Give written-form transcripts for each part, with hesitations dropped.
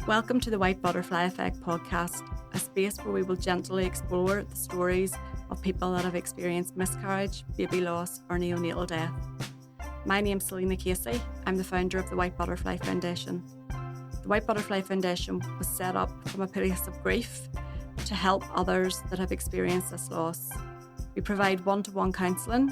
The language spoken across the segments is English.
Welcome to the White Butterfly Effect podcast, a space where we will gently explore the stories of people that have experienced miscarriage, baby loss, or neonatal death. My name's Selena Casey. I'm the founder of the White Butterfly Foundation. The White Butterfly Foundation was set up from a place of grief to help others that have experienced this loss. We provide one-to-one counselling,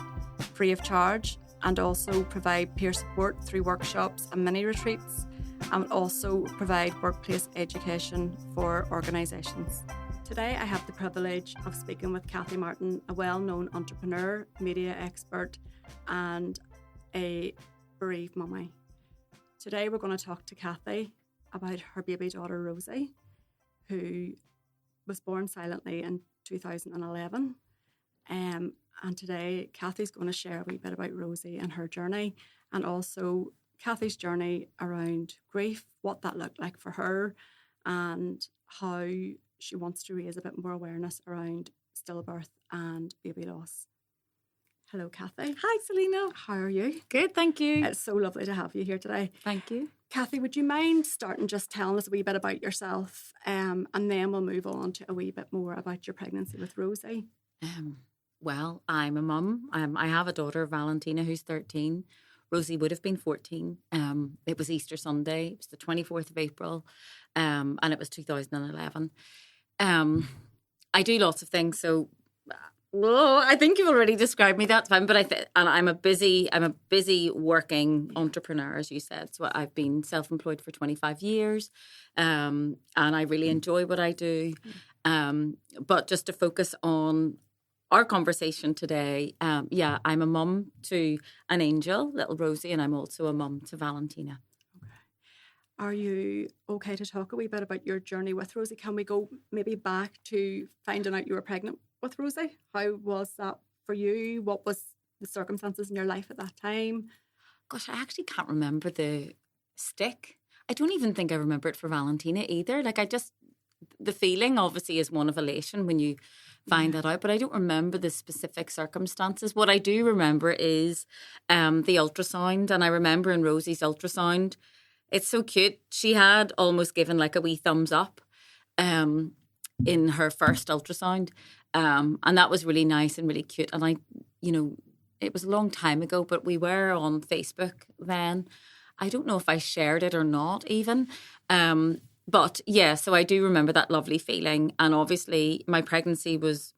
free of charge, and also provide peer support through workshops and mini retreats, and also provide workplace education for organisations. Today I have the privilege of speaking with Cathy Martin, a well-known entrepreneur, media expert and a bereaved mummy. Today we're going to talk to Cathy about her baby daughter Rosie, who was born silently in 2011. And today Cathy's going to share a wee bit about Rosie and her journey, and also Cathy's journey around grief, what that looked like for her, and how she wants to raise a bit more awareness around stillbirth and baby loss. Hello, Cathy. Hi, Selena. How are you? Good, thank you. It's so lovely to have you here today. Thank you. Cathy, would you mind starting just telling us a wee bit about yourself, and then we'll move on to a wee bit more about your pregnancy with Rosie? Well, I'm a mum. I have a daughter, Valentina, who's 13. Rosie would have been 14. It was Easter Sunday. It was the 24th of April, and it was 2011. I do lots of things, so I think you've already described me that time. But I'm a busy working entrepreneur, as you said. So I've been self-employed for 25 years, and I really enjoy what I do. But just to focus on our conversation today, I'm a mum to an angel, little Rosie, and I'm also a mum to Valentina. Okay. Are you okay to talk a wee bit about your journey with Rosie? Can we go maybe back to finding out you were pregnant with Rosie? How was that for you? What was the circumstances in your life at that time? Gosh, I actually can't remember the stick. I don't even think I remember it for Valentina either. The feeling obviously is one of elation when you find that out, but I don't remember the specific circumstances. What I do remember is the ultrasound, and I remember in Rosie's ultrasound, it's so cute. She had almost given like a wee thumbs up in her first ultrasound, and that was really nice and really cute. And it was a long time ago, but we were on Facebook then. I don't know if I shared it or not even. But yeah, so I do remember that lovely feeling, and obviously my pregnancy was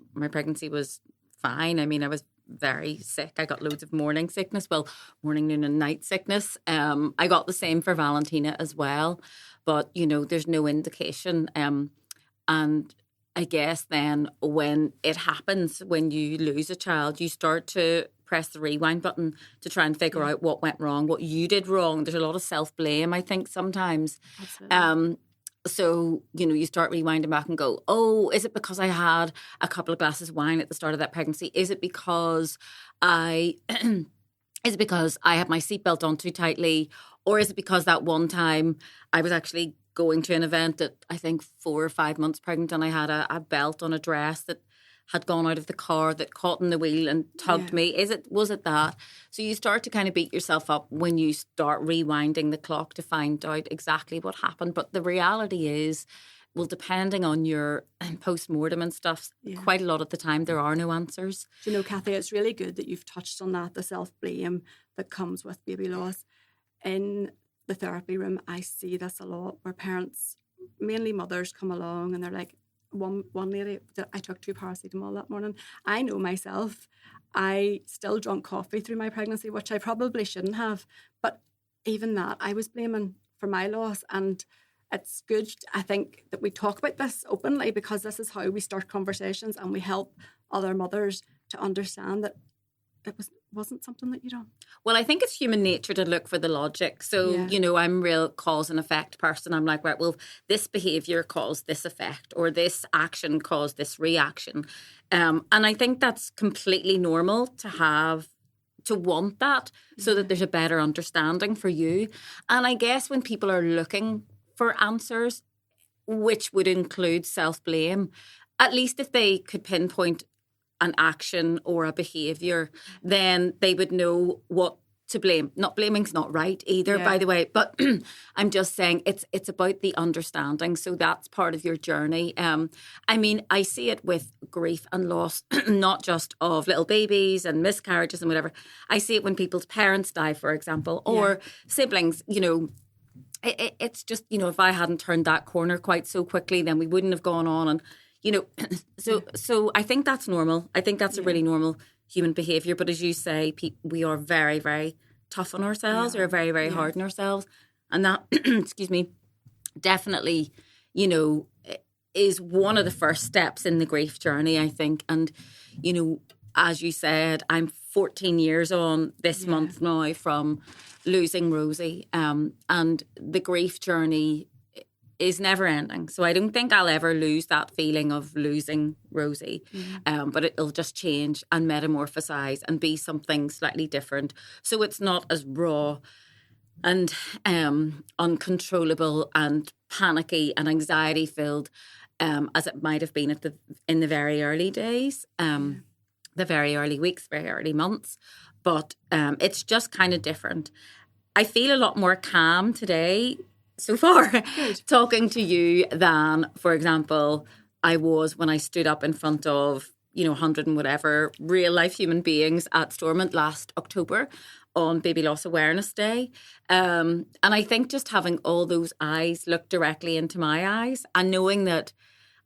fine. I mean, I was very sick. I got loads of morning sickness, morning, noon, and night sickness. I got the same for Valentina as well, but there's no indication. And I guess then when it happens, when you lose a child, you start to press the rewind button to try and figure out what went wrong, what you did wrong. There's a lot of self-blame, I think, sometimes. Absolutely. So, you start rewinding back and go, oh, is it because I had a couple of glasses of wine at the start of that pregnancy? Is it because I had my seatbelt on too tightly? Or is it because that one time I was actually going to an event at, I think, 4 or 5 months pregnant, and I had a belt on a dress that had gone out of the car that caught in the wheel and tugged me. Was it that? So you start to kind of beat yourself up when you start rewinding the clock to find out exactly what happened. But the reality is, well, depending on your post-mortem and stuff, quite a lot of the time there are no answers. Do you know, Cathy, it's really good that you've touched on that, the self-blame that comes with baby loss. In the therapy room, I see this a lot, where parents, mainly mothers, come along and they're like, one lady, I took 2 paracetamol that morning. I know myself, I still drank coffee through my pregnancy, which I probably shouldn't have. But even that, I was blaming for my loss. And it's good, I think, that we talk about this openly, because this is how we start conversations and we help other mothers to understand that it wasn't something that you done. Well, I think it's human nature to look for the logic. So, I'm a real cause and effect person. I'm like, right, well, this behaviour caused this effect, or this action caused this reaction. And I think that's completely normal to want that, so that there's a better understanding for you. And I guess when people are looking for answers, which would include self-blame, at least if they could pinpoint an action or a behaviour, then they would know what to blame. Not blaming's not right either, by the way, but I'm just saying it's about the understanding. So that's part of your journey. I mean, I see it with grief and loss, not just of little babies and miscarriages and whatever. I see it when people's parents die, for example, or siblings, you know. It's just, you know, if I hadn't turned that corner quite so quickly, then we wouldn't have gone on. And, you know, so I think that's normal. I think that's a really normal human behaviour. But as you say, we are very, very tough on ourselves. We're very, very hard on ourselves. And that, excuse me, definitely, you know, is one of the first steps in the grief journey, I think. And, you know, as you said, I'm 14 years on this month now from losing Rosie. And the grief journey is never ending. So I don't think I'll ever lose that feeling of losing Rosie. But it'll just change and metamorphosize and be something slightly different. So it's not as raw and uncontrollable and panicky and anxiety filled as it might have been in the very early days, the very early weeks, very early months. But it's just kind of different. I feel a lot more calm today so far talking to you than, for example, I was when I stood up in front of, you know, 100 and whatever real life human beings at Stormont last October on Baby Loss Awareness Day. And I think just having all those eyes look directly into my eyes and knowing that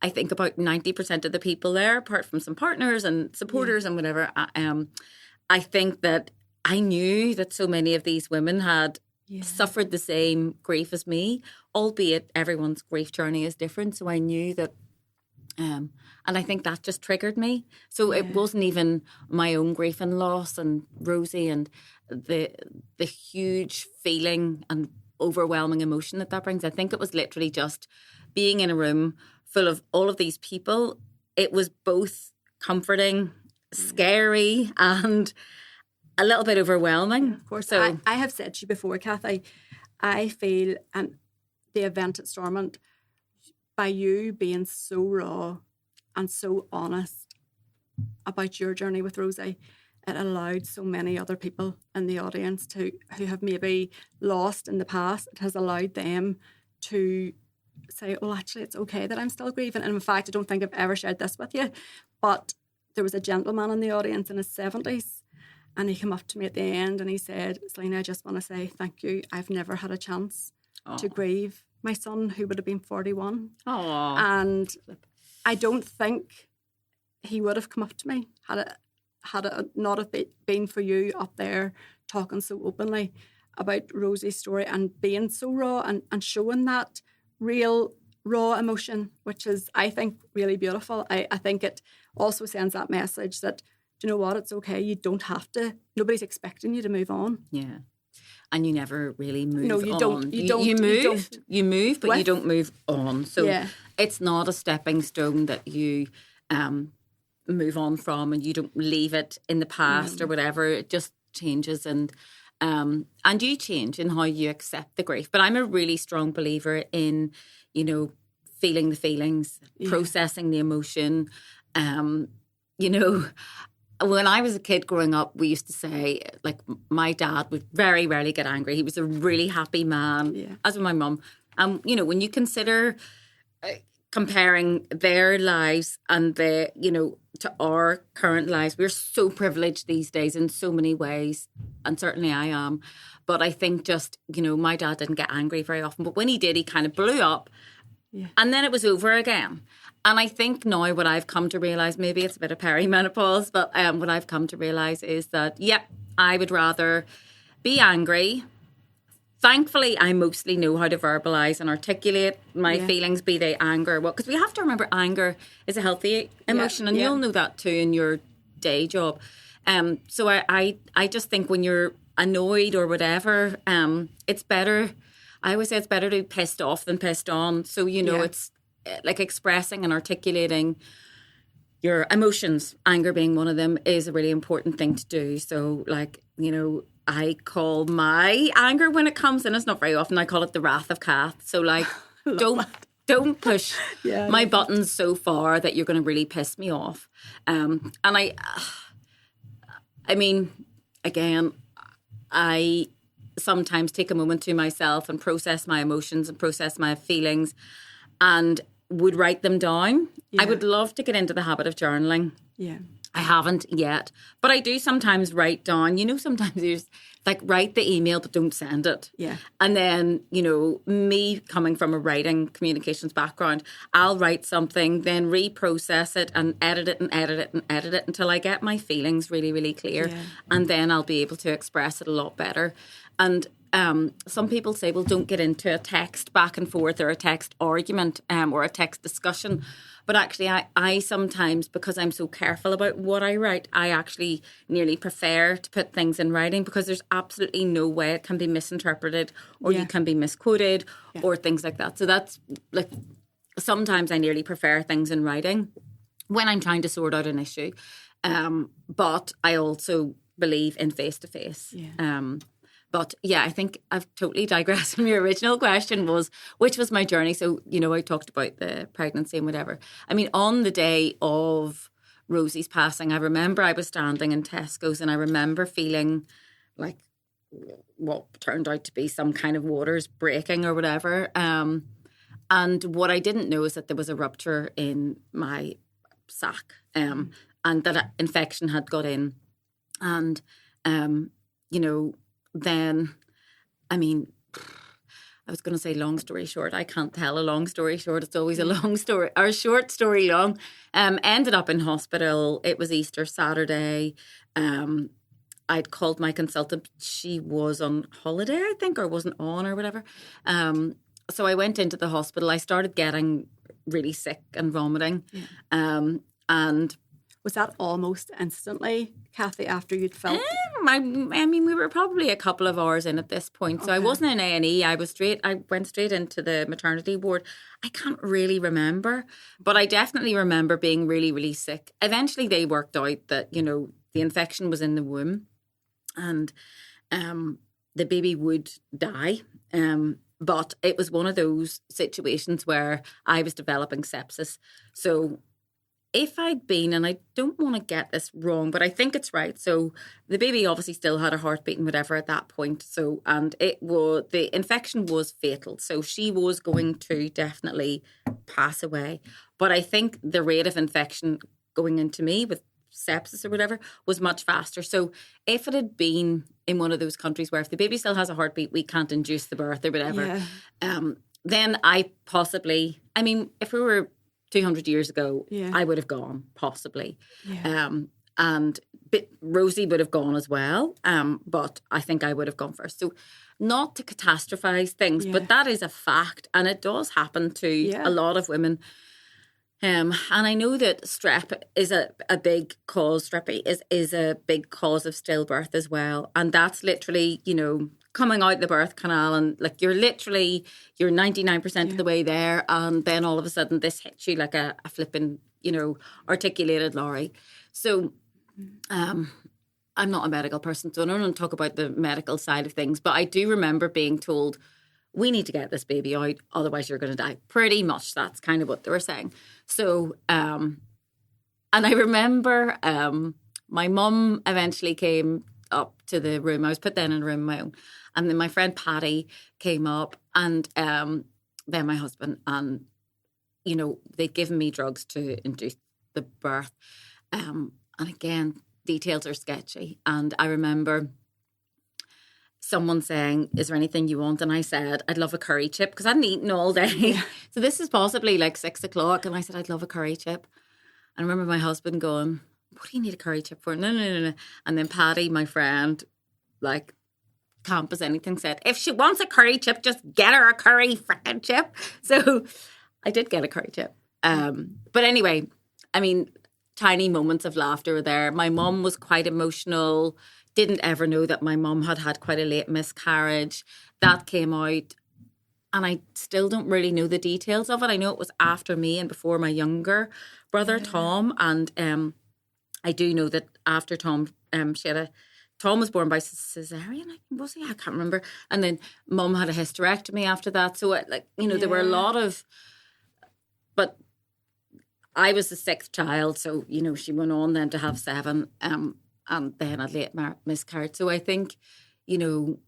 I think about 90% of the people there, apart from some partners and supporters and whatever, I think that I knew that so many of these women had suffered the same grief as me, albeit everyone's grief journey is different. So I knew that, and I think that just triggered me. So it wasn't even my own grief and loss and Rosie and the huge feeling and overwhelming emotion that brings. I think it was literally just being in a room full of all of these people. It was both comforting, scary, and a little bit overwhelming. Of course. So I have said to you before, Cathy, I feel, and the event at Stormont, by you being so raw and so honest about your journey with Rosie, it allowed so many other people in the audience who have maybe lost in the past. It has allowed them to say, well, actually, it's okay that I'm still grieving. And in fact, I don't think I've ever shared this with you, but there was a gentleman in the audience in his 70s. And he came up to me at the end and he said, Selena, I just want to say thank you. I've never had a chance to grieve my son, who would have been 41. And I don't think he would have come up to me had it not have been for you up there talking so openly about Rosie's story and being so raw and showing that real raw emotion, which is, I think, really beautiful. I think it also sends that message that, do you know what, it's okay, you don't have to, nobody's expecting you to move on. Yeah. And you never really move on. No, you don't. You move, but you don't move on. So it's not a stepping stone that you move on from and you don't leave it in the past or whatever. It just changes and you change in how you accept the grief. But I'm a really strong believer in, you know, feeling the feelings, processing the emotion. You know, when I was a kid growing up, we used to say, like, my dad would very rarely get angry. He was a really happy man, as was my mum. You know, when you consider comparing their lives and to our current lives, we're so privileged these days in so many ways, and certainly I am. But I think just, you know, my dad didn't get angry very often, but when he did, he kind of blew up, and then it was over again. And I think now what I've come to realise, maybe it's a bit of perimenopause, but what I've come to realise is that, I would rather be angry. Thankfully, I mostly know how to verbalise and articulate my feelings, be they anger. Because we have to remember anger is a healthy emotion, and you'll know that too in your day job. So I just think when you're annoyed or whatever, it's better. I always say it's better to be pissed off than pissed on. So, you know, it's like expressing and articulating your emotions, anger being one of them, is a really important thing to do. So, like, you know, I call my anger when it comes in, it's not very often, I call it the wrath of Cath. So, like, don't push my buttons so far that you're going to really piss me off. And I mean, again, I sometimes take a moment to myself and process my emotions and process my feelings and would write them down. Yeah. I would love to get into the habit of journaling. Yeah. I haven't yet, but I do sometimes write down, sometimes you just like write the email but don't send it. Yeah. And then, me coming from a writing communications background, I'll write something, then reprocess it and edit it and edit it and edit it until I get my feelings really, really clear. Yeah. And then I'll be able to express it a lot better. And some people say, well, don't get into a text back and forth or a text argument or a text discussion. But actually, I sometimes, because I'm so careful about what I write, I actually nearly prefer to put things in writing because there's absolutely no way it can be misinterpreted or you can be misquoted or things like that. So that's like, sometimes I nearly prefer things in writing when I'm trying to sort out an issue. But I also believe in face-to-face. But yeah, I think I've totally digressed from your original question which was my journey. So, I talked about the pregnancy and whatever. I mean, on the day of Rosie's passing, I remember I was standing in Tesco's and I remember feeling like what turned out to be some kind of waters breaking or whatever. And what I didn't know is that there was a rupture in my sac and that an infection had got in. And, then, I mean, I was going to say long story short. I can't tell a long story short. It's always a long story or a short story long. Ended up in hospital. It was Easter Saturday. I'd called my consultant. She was on holiday, I think, or wasn't on or whatever. So I went into the hospital. I started getting really sick and vomiting. And was that almost instantly, Cathy, after you'd felt? I mean, we were probably a couple of hours in at this point. So I wasn't in A&E. I went straight into the maternity ward. I can't really remember, but I definitely remember being really, really sick. Eventually they worked out that, the infection was in the womb and the baby would die. But it was one of those situations where I was developing sepsis. So if I'd been, and I don't want to get this wrong, but I think it's right. So the baby obviously still had a heartbeat and whatever at that point. So, and the infection was fatal. So she was going to definitely pass away. But I think the rate of infection going into me with sepsis or whatever was much faster. So if it had been in one of those countries where if the baby still has a heartbeat, we can't induce the birth or whatever, then I possibly, I mean, if we were 200 years ago, I would have gone, possibly. But Rosie would have gone as well. But I think I would have gone first. So not to catastrophize things, but that is a fact. And it does happen to a lot of women. And I know that strep is a big cause, strep is a big cause of stillbirth as well. And that's literally, coming out the birth canal and like you're 99% of the way there and then all of a sudden this hits you like a flipping, articulated lorry. So I'm not a medical person, so I don't want to talk about the medical side of things, but I do remember being told, we need to get this baby out, otherwise you're going to die. Pretty much that's kind of what they were saying. So, and I remember my mum eventually came up to the room. I was put then in a room of my own. And then my friend Patty came up and then my husband and, they'd given me drugs to induce the birth. And again, details are sketchy. And I remember someone saying, is there anything you want? And I said, I'd love a curry chip because I hadn't eaten all day. So this is possibly like 6 o'clock. And I said, I'd love a curry chip. And I remember my husband going, what do you need a curry chip for? No. And then Patty, my friend, like, camp as anything, said, if she wants a curry chip, just get her a curry frickin' chip. So I did get a curry chip. But anyway, I mean, tiny moments of laughter were there. My mum was quite emotional. Didn't ever know that my mum had quite a late miscarriage. That came out. And I still don't really know the details of it. I know it was after me and before my younger brother, Tom. And I do know that after Tom, Tom was born by cesarean, was he? I can't remember. And then mum had a hysterectomy after that. So, there were a lot of... But I was the 6th child. So, she went on then to have 7 and then a late miscarriage. So I think, you know,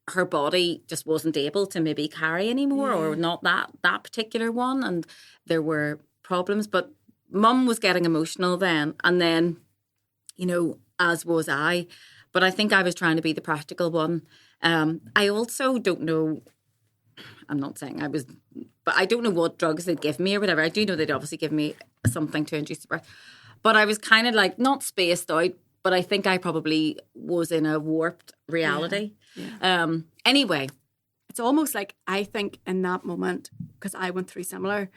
her body just wasn't able to maybe carry anymore, or not that particular one, and there were problems. But Mum was getting emotional then, and then, you know, as was I. But I think I was trying to be the practical one. I also don't know, I'm not saying I was, but I don't know what drugs they'd give me or whatever. I do know they'd obviously give me something to induce the birth. But I was kind of like, not spaced out, but I think I probably was in a warped reality. Anyway. It's almost like, I think in that moment, because I went through similar,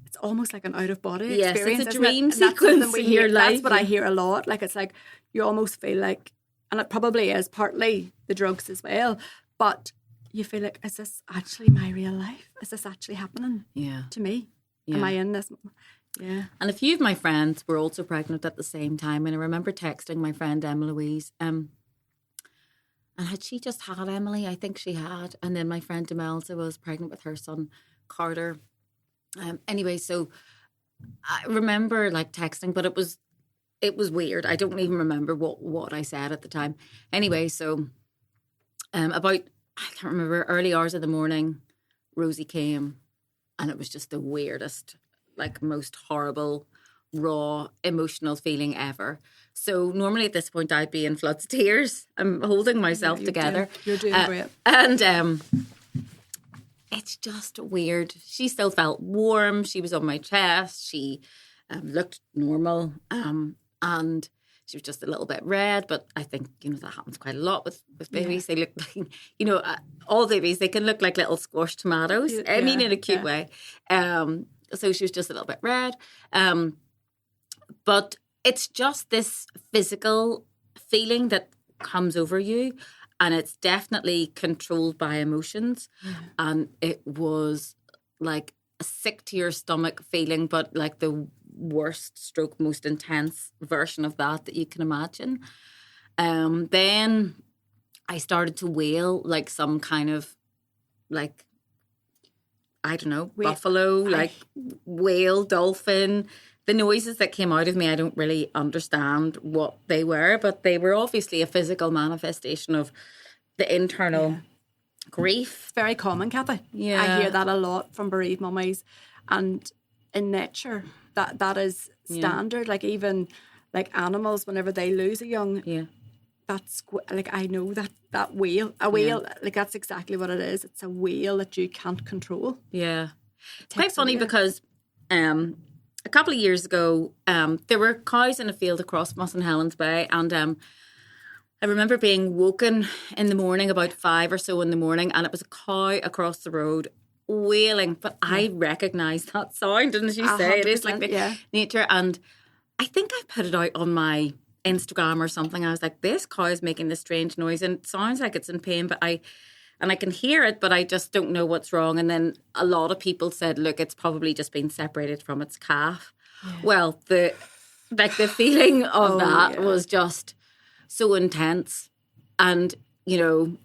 it's almost like an out-of-body experience. It's a dream sequence in your life. That's what I hear a lot. Like, it's like you almost feel like, and it probably is partly the drugs as well, but you feel like, is this actually my real life? Is this actually happening to me? Am I in this? Yeah. And a few of my friends were also pregnant at the same time. And I remember texting my friend Emma Louise. And had she just had Emily? I think she had. And then my friend Demelza was pregnant with her son, Carter. Anyway, so I remember like texting, but it was weird. I don't even remember what I said at the time. Anyway, so about, I can't remember, early hours of the morning, Rosie came, and it was just the weirdest, like most horrible, raw, emotional feeling ever. So normally at this point I'd be in floods of tears. I'm holding myself together. You're doing great. And it's just weird. She still felt warm. She was on my chest. She looked normal. And she was just a little bit red, but I think, you know, that happens quite a lot with babies. They look like, you know, all babies, they can look like little squashed tomatoes. I mean, in a cute way. So she was just a little bit red. But it's just this physical feeling that comes over you, and it's definitely controlled by emotions. And it was like a sick to your stomach feeling, but like the worst stroke, most intense version of that you can imagine. Then I started to wail like some kind of like, I don't know, buffalo, like whale, dolphin. The noises that came out of me, I don't really understand what they were, but they were obviously a physical manifestation of the internal grief. It's very common, Cathy. Yeah. I hear that a lot from bereaved mummies. And in nature, that is standard. Like even like animals, whenever they lose a young, that's like, I know that wail, like that's exactly what it is. It's a wail that you can't control. Yeah. It's quite funny because a couple of years ago, there were cows in a field across from us in Helens Bay, and I remember being woken in the morning, about 5 or so in the morning, and it was a cow across the road wailing. But I recognised that sound, and as you say, it is like nature. And I think I put it out on my Instagram or something. I was like, this cow is making this strange noise, and it sounds like it's in pain, but I can hear it, but I just don't know what's wrong. And then a lot of people said, look, it's probably just been separated from its calf. Well, the feeling of that was just so intense. And, you know,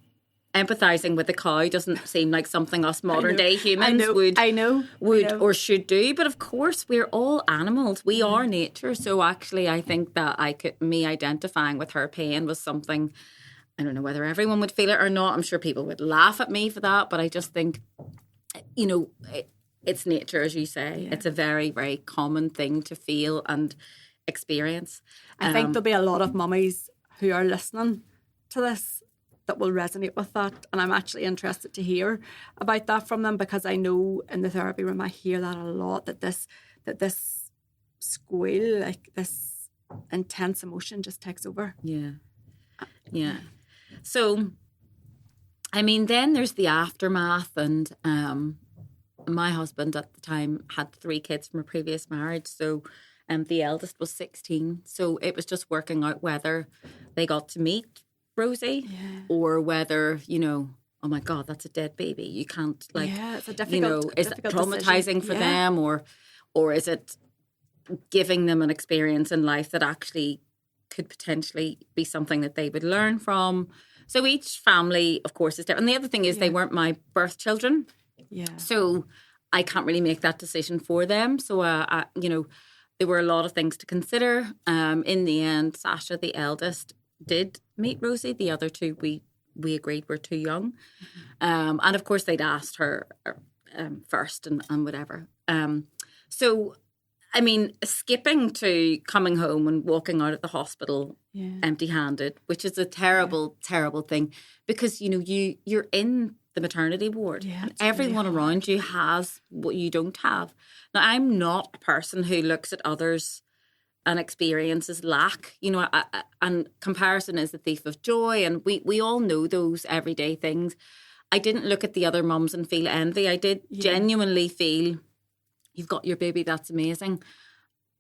empathising with a cow doesn't seem like something us modern day humans would or should do. But of course, we're all animals. We are nature. So actually, I think that me identifying with her pain was something, I don't know whether everyone would feel it or not. I'm sure people would laugh at me for that. But I just think, you know, it's nature, as you say. It's a very, very common thing to feel and experience. I think there'll be a lot of mummies who are listening to this that will resonate with that. And I'm actually interested to hear about that from them, because I know in the therapy room I hear that a lot, that this squeal, like this intense emotion just takes over. Yeah. So, I mean, then there's the aftermath, and my husband at the time had 3 kids from a previous marriage, so the eldest was 16, so it was just working out whether they got to meet Rosie or whether, you know, oh my God, that's a dead baby. You can't, like, it's a difficult, you know, is it traumatizing for them, or is it giving them an experience in life that actually could potentially be something that they would learn from. So each family, of course, is different. And the other thing is they weren't my birth children. So I can't really make that decision for them. So, you know, there were a lot of things to consider. In the end, Sasha, the eldest, did meet Rosie. The other two we agreed were too young. And of course they'd asked her first and whatever. So, I mean, skipping to coming home and walking out of the hospital empty-handed, which is a terrible, terrible thing, because, you're in the maternity ward and everyone really around you has what you don't have. Now, I'm not a person who looks at others and experiences lack, and comparison is the thief of joy, and we all know those everyday things. I didn't look at the other mums and feel envy. I did genuinely feel, you've got your baby, that's amazing.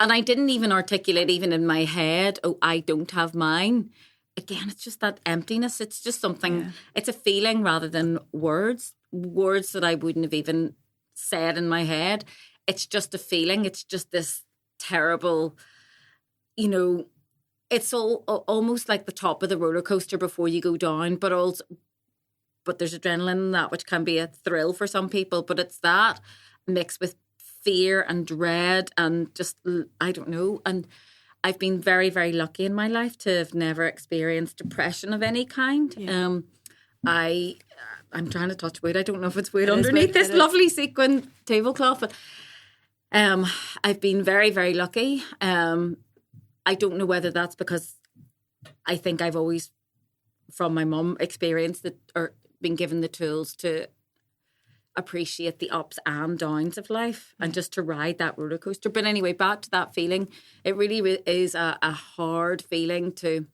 And I didn't even articulate, even in my head, oh, I don't have mine. Again, it's just that emptiness. It's just something, it's a feeling rather than words that I wouldn't have even said in my head. It's just a feeling. It's just this terrible, it's all almost like the top of the roller coaster before you go down, but there's adrenaline in that, which can be a thrill for some people. But it's that mixed with fear and dread and just, I don't know. And I've been very, very lucky in my life to have never experienced depression of any kind. Yeah. I'm trying to touch wood. I don't know if it's wood underneath this lovely sequin tablecloth, but I've been very, very lucky. I don't know whether that's because I think I've always, from my mum, experienced it or been given the tools to appreciate the ups and downs of life and just to ride that roller coaster. But anyway, back to that feeling. It really is a hard feeling to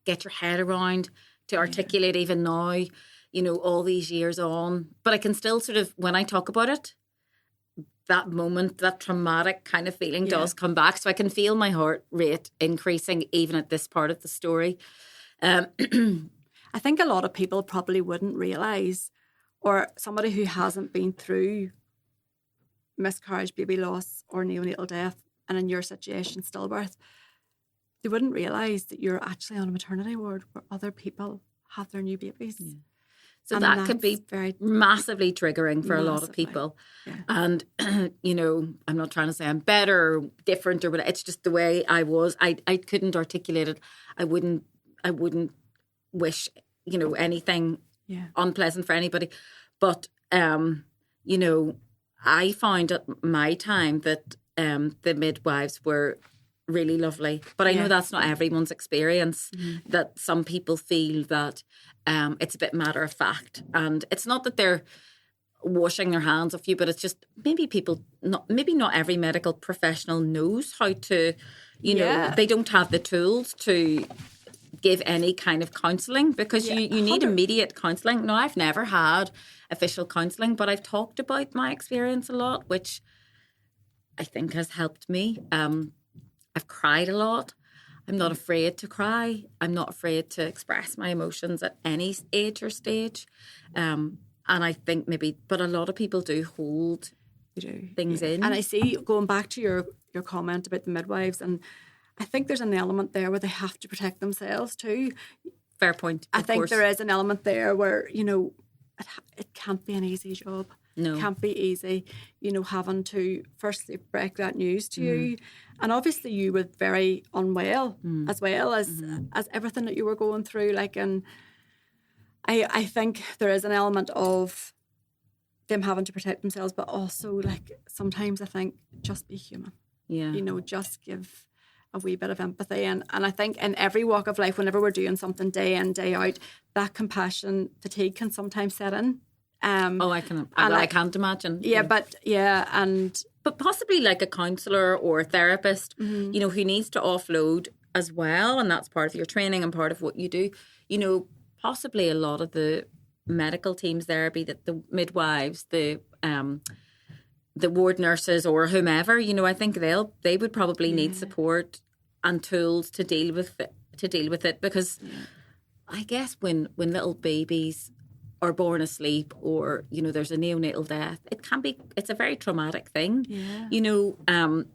get your head around, to articulate even now, all these years on. But I can still sort of, when I talk about it, that moment, that traumatic kind of feeling does come back. So I can feel my heart rate increasing even at this part of the story. I think a lot of people probably wouldn't realise, or somebody who hasn't been through miscarriage, baby loss or neonatal death, and in your situation, stillbirth, they wouldn't realise that you're actually on a maternity ward where other people have their new babies. Yeah. So that could be very massively triggering for a lot of people. Yeah. And, I'm not trying to say I'm better or different or whatever. It's just the way I was. I couldn't articulate it. I wouldn't wish, anything unpleasant for anybody. But, I found at my time that the midwives were really lovely. But I know that's not everyone's experience, that some people feel that it's a bit matter of fact. And it's not that they're washing their hands of you, but it's just maybe not every medical professional knows how to, they don't have the tools to give any kind of counselling, because you need immediate counselling. Now, I've never had official counselling, but I've talked about my experience a lot, which I think has helped me. I've cried a lot. I'm not afraid to cry. I'm not afraid to express my emotions at any age or stage. And I think but a lot of people do hold things in. And I see, going back to your comment about the midwives, and I think there's an element there where they have to protect themselves too. Fair point. I think there is an element there where, it can't be an easy job. No. It can't be easy, having to firstly break that news to you. And obviously you were very unwell as well as everything that you were going through. And I think there is an element of them having to protect themselves, but also sometimes I think just be human. Yeah. Just give a wee bit of empathy. And I think in every walk of life, whenever we're doing something day in, day out, that compassion fatigue can sometimes set in. I can't imagine. Yeah, but possibly like a counsellor or a therapist, who needs to offload as well, and that's part of your training and part of what you do. Possibly a lot of the medical teams there, be that the midwives, the ward nurses or whomever, I think they would probably need support and tools to deal with it, because I guess when little babies are born asleep, or there's a neonatal death, it's a very traumatic thing. And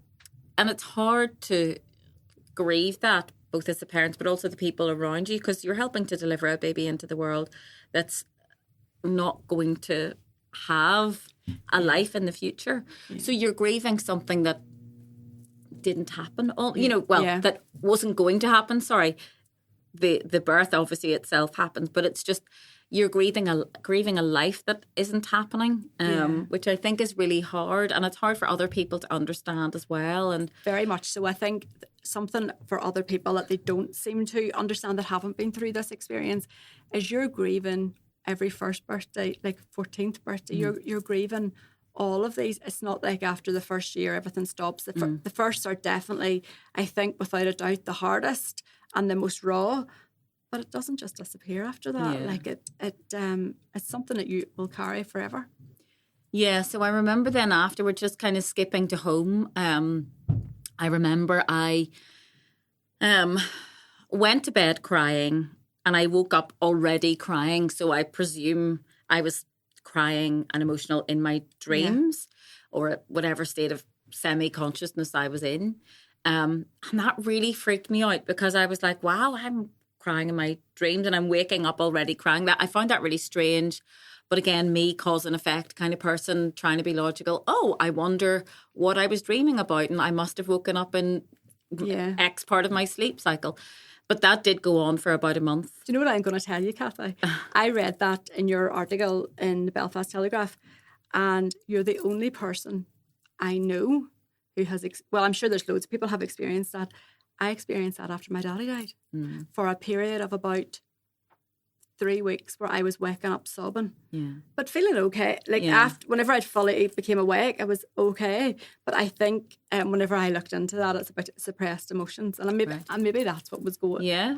it's hard to grieve that, both as the parents but also the people around you, because you're helping to deliver a baby into the world that's not going to have a life in the future. So you're grieving something that didn't happen. Yeah. That wasn't going to happen. Sorry. The birth obviously itself happens, but it's just you're grieving a life that isn't happening, which I think is really hard, and it's hard for other people to understand as well. And very much so. I think something for other people that they don't seem to understand that haven't been through this experience is you're grieving every first birthday, like 14th birthday. You're grieving all of these. It's not like after the first year everything stops. The first are definitely, I think, without a doubt, the hardest and the most raw. But it doesn't just disappear after that. Yeah. Like it's something that you will carry forever. Yeah, so I remember then afterwards just kind of skipping to home. I remember I went to bed crying and I woke up already crying. So I presume I was crying and emotional in my dreams or whatever state of semi-consciousness I was in. And that really freaked me out because I was like, wow, I'm crying in my dreams and I'm waking up already crying. That I found that really strange. But again, me cause and effect kind of person trying to be logical. Oh, I wonder what I was dreaming about and I must have woken up in X part of my sleep cycle. But that did go on for about a month. Do you know what I'm going to tell you, Cathy? I read that in your article in the Belfast Telegraph, and you're the only person I know who has, I'm sure there's loads of people have experienced that. I experienced that after my daddy died for a period of about 3 weeks where I was waking up sobbing, but feeling okay. Like after, whenever I'd fully became awake, I was okay. But I think whenever I looked into that, it's about suppressed emotions, and maybe that's what was going. Yeah,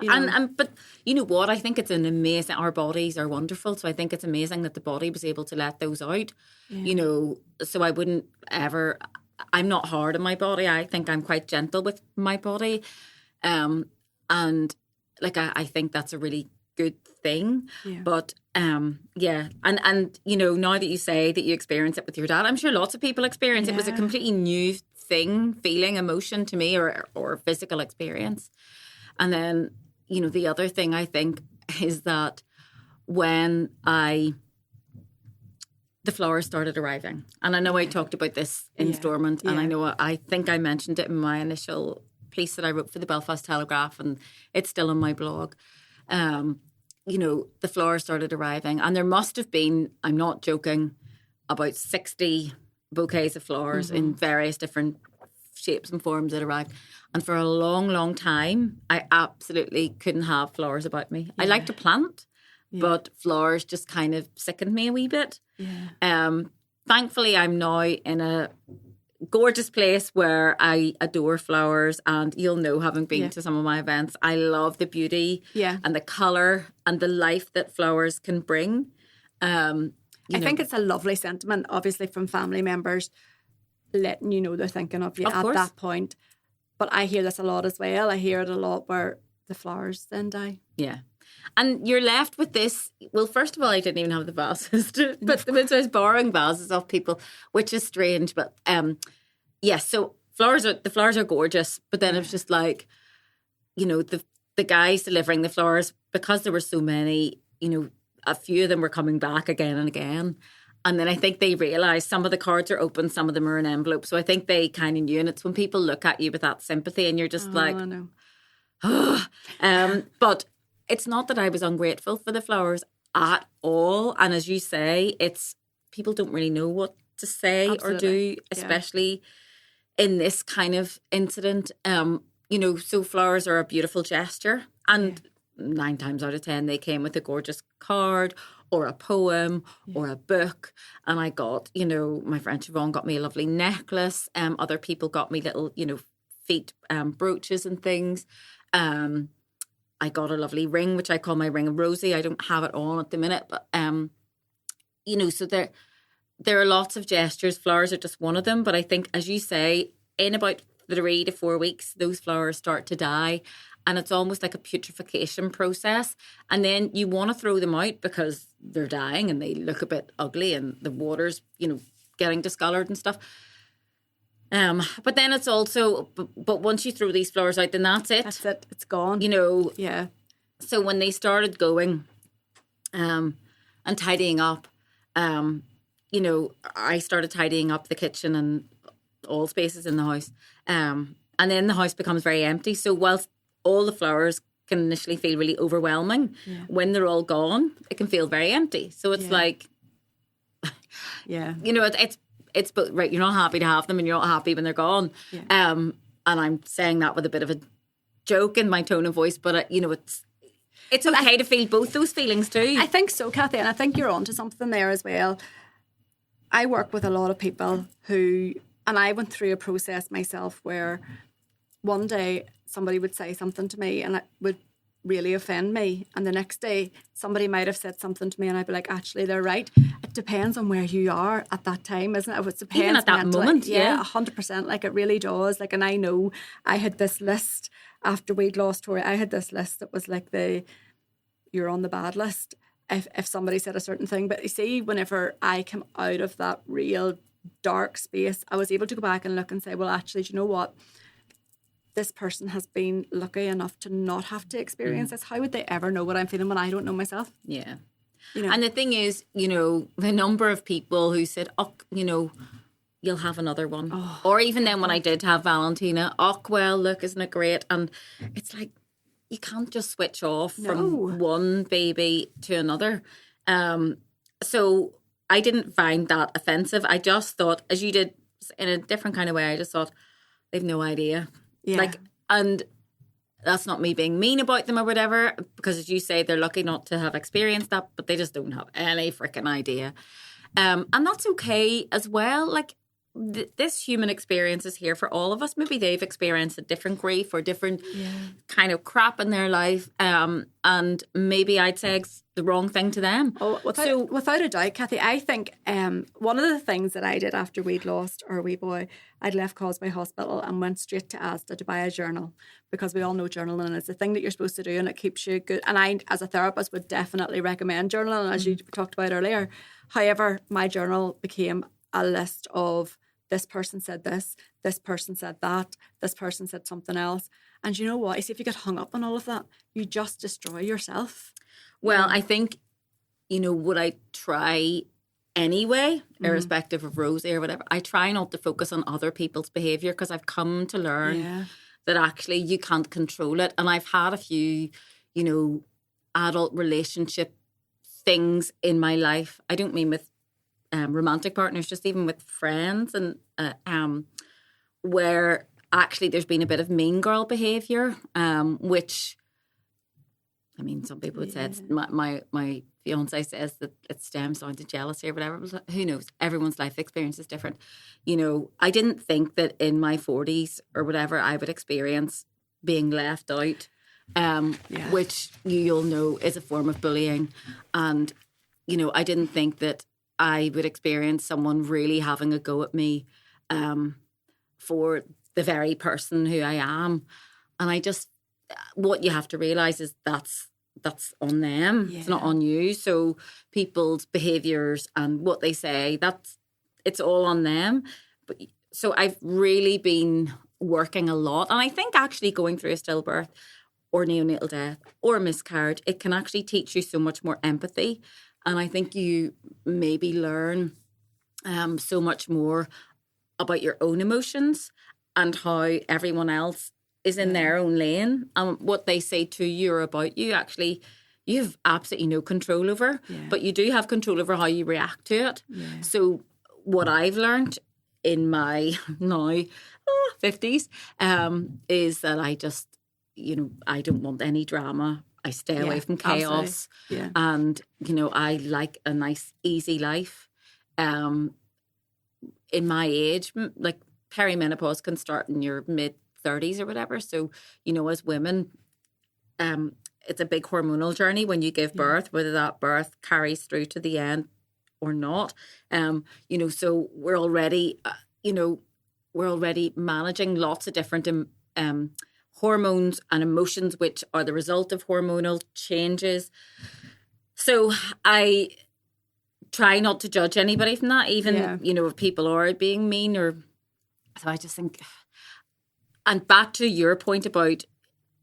but you know what? I think it's an amazing. Our bodies are wonderful, so I think it's amazing that the body was able to let those out. Yeah. You know, so I wouldn't ever. I'm not hard on my body. I think I'm quite gentle with my body, and like I think that's a really good thing. But and you know, now that you say that you experience it with your dad, I'm sure lots of people experience it. It was a completely new thing, feeling, emotion to me, or physical experience. And then, you know, the other thing I think is that when the flowers started arriving, and I know I talked about this in Stormont, and I think I mentioned it in my initial piece that I wrote for the Belfast Telegraph, and it's still on my blog. You know, the flowers started arriving, and there must have been, I'm not joking, about 60 bouquets of flowers in various different shapes and forms that arrived. And for a long, long time, I absolutely couldn't have flowers about me. I like to plant, but flowers just kind of sickened me a wee bit. Thankfully, I'm now in a gorgeous place where I adore flowers, and you'll know, having been to some of my events, I love the beauty and the colour and the life that flowers can bring. I think it's a lovely sentiment, obviously, from family members letting you know they're thinking of you at that point. But I hear this a lot as well. I hear it a lot where the flowers then die. Yeah. And you're left with this. Well, first of all, I didn't even have the vases to put them in, so I was borrowing vases off people, which is strange. But so the flowers are gorgeous. But then it was just like, you know, the guys delivering the flowers, because there were so many, you know, a few of them were coming back again and again. And then I think they realised some of the cards are open, some of them are in envelopes. So I think they kind of knew. And it's when people look at you with that sympathy and you're just like, I know. But it's not that I was ungrateful for the flowers at all. And as you say, it's people don't really know what to say or do, especially in this kind of incident. You know, so flowers are a beautiful gesture. And 9 times out of 10, they came with a gorgeous card or a poem or a book. And I got, you know, my friend Siobhan got me a lovely necklace. Other people got me little, you know, feet brooches and things. I got a lovely ring, which I call my ring of Rosie. I don't have it on at the minute, but you know, so there are lots of gestures. Flowers are just one of them. But I think, as you say, in about 3 to 4 weeks, those flowers start to die, and it's almost like a putrefaction process. And then you want to throw them out because they're dying and they look a bit ugly, and the water's, you know, getting discoloured and stuff. But then it's also, but once you throw these flowers out, then that's it. That's it. It's gone. You know. Yeah. So when they started going, and tidying up, you know, I started tidying up the kitchen and all spaces in the house. And And then the house becomes very empty. So whilst all the flowers can initially feel really overwhelming, when they're all gone, it can feel very empty. So it's like, you know, it's but right. You're not happy to have them, and you're not happy when they're gone. Yeah. And I'm saying that with a bit of a joke in my tone of voice, but you know, it's okay to feel both those feelings too. I think so, Cathy, and I think you're onto something there as well. I work with a lot of people who, and I went through a process myself where one day somebody would say something to me and it would really offend me, and the next day somebody might have said something to me and I'd be like, actually they're right. It depends on where you are at that time, isn't it? It depends even at that mentally. moment. 100%. Like, it really does. Like, and I know I had this list after we'd lost Tori. I had this list that was like you're on the bad list if somebody said a certain thing. But you see, whenever I came out of that real dark space, I was able to go back and look and say, well, actually, do you know what? This person has been lucky enough to not have to experience this. How would they ever know what I'm feeling when I don't know myself? Yeah. You know? And the thing is, you know, the number of people who said, oh, you know, you'll have another one. Oh. Or even then when I did have Valentina, oh, well, look, isn't it great? And it's like, you can't just switch off from one baby to another. So I didn't find that offensive. I just thought, as you did in a different kind of way, I just thought, they've no idea. Yeah. Like, and that's not me being mean about them or whatever, because as you say, they're lucky not to have experienced that, but they just don't have any freaking idea. And that's okay as well. Like, this human experience is here for all of us. Maybe they've experienced a different grief or different kind of crap in their life. And maybe I'd say the wrong thing to them. Oh, without a doubt, Cathy, I think one of the things that I did after we'd lost our wee boy, I'd left Causeway Hospital and went straight to Asda to buy a journal, because we all know journaling is the thing that you're supposed to do and it keeps you good. And I, as a therapist, would definitely recommend journaling, as you talked about earlier. However, my journal became a list of, this person said this person said that, this person said something else. And you know what? I see, if you get hung up on all of that, you just destroy yourself. Well, I think, you know, would I try anyway, irrespective of Rosie or whatever, I try not to focus on other people's behaviour, because I've come to learn that actually you can't control it. And I've had a few, you know, adult relationship things in my life. I don't mean with romantic partners, just even with friends, and where actually there's been a bit of mean girl behaviour, which, I mean, some people would say it's my fiance says that it stems down to jealousy or whatever. Who knows? Everyone's life experience is different. You know, I didn't think that in my 40s or whatever I would experience being left out, which you'll know is a form of bullying. And, you know, I didn't think that I would experience someone really having a go at me for the very person who I am. And I just, what you have to realise is that's on them. Yeah. It's not on you. So people's behaviours and what they say, it's all on them. But so I've really been working a lot. And I think actually going through a stillbirth or neonatal death or miscarriage, it can actually teach you so much more empathy. And I think you maybe learn so much more about your own emotions and how everyone else is in their own lane. And what they say to you or about you, actually, you have absolutely no control over. Yeah. But you do have control over how you react to it. Yeah. So what I've learned in my now 50s is that I just, you know, I don't want any drama. I stay away from chaos. Yeah. And, you know, I like a nice, easy life. In my age, like perimenopause can start in your mid-30s or whatever. So, you know, as women, it's a big hormonal journey when you give birth, whether that birth carries through to the end or not. You know, so we're already, managing lots of different hormones and emotions, which are the result of hormonal changes. So I try not to judge anybody from that, even, you know, if people are being mean or... So I just think... And back to your point about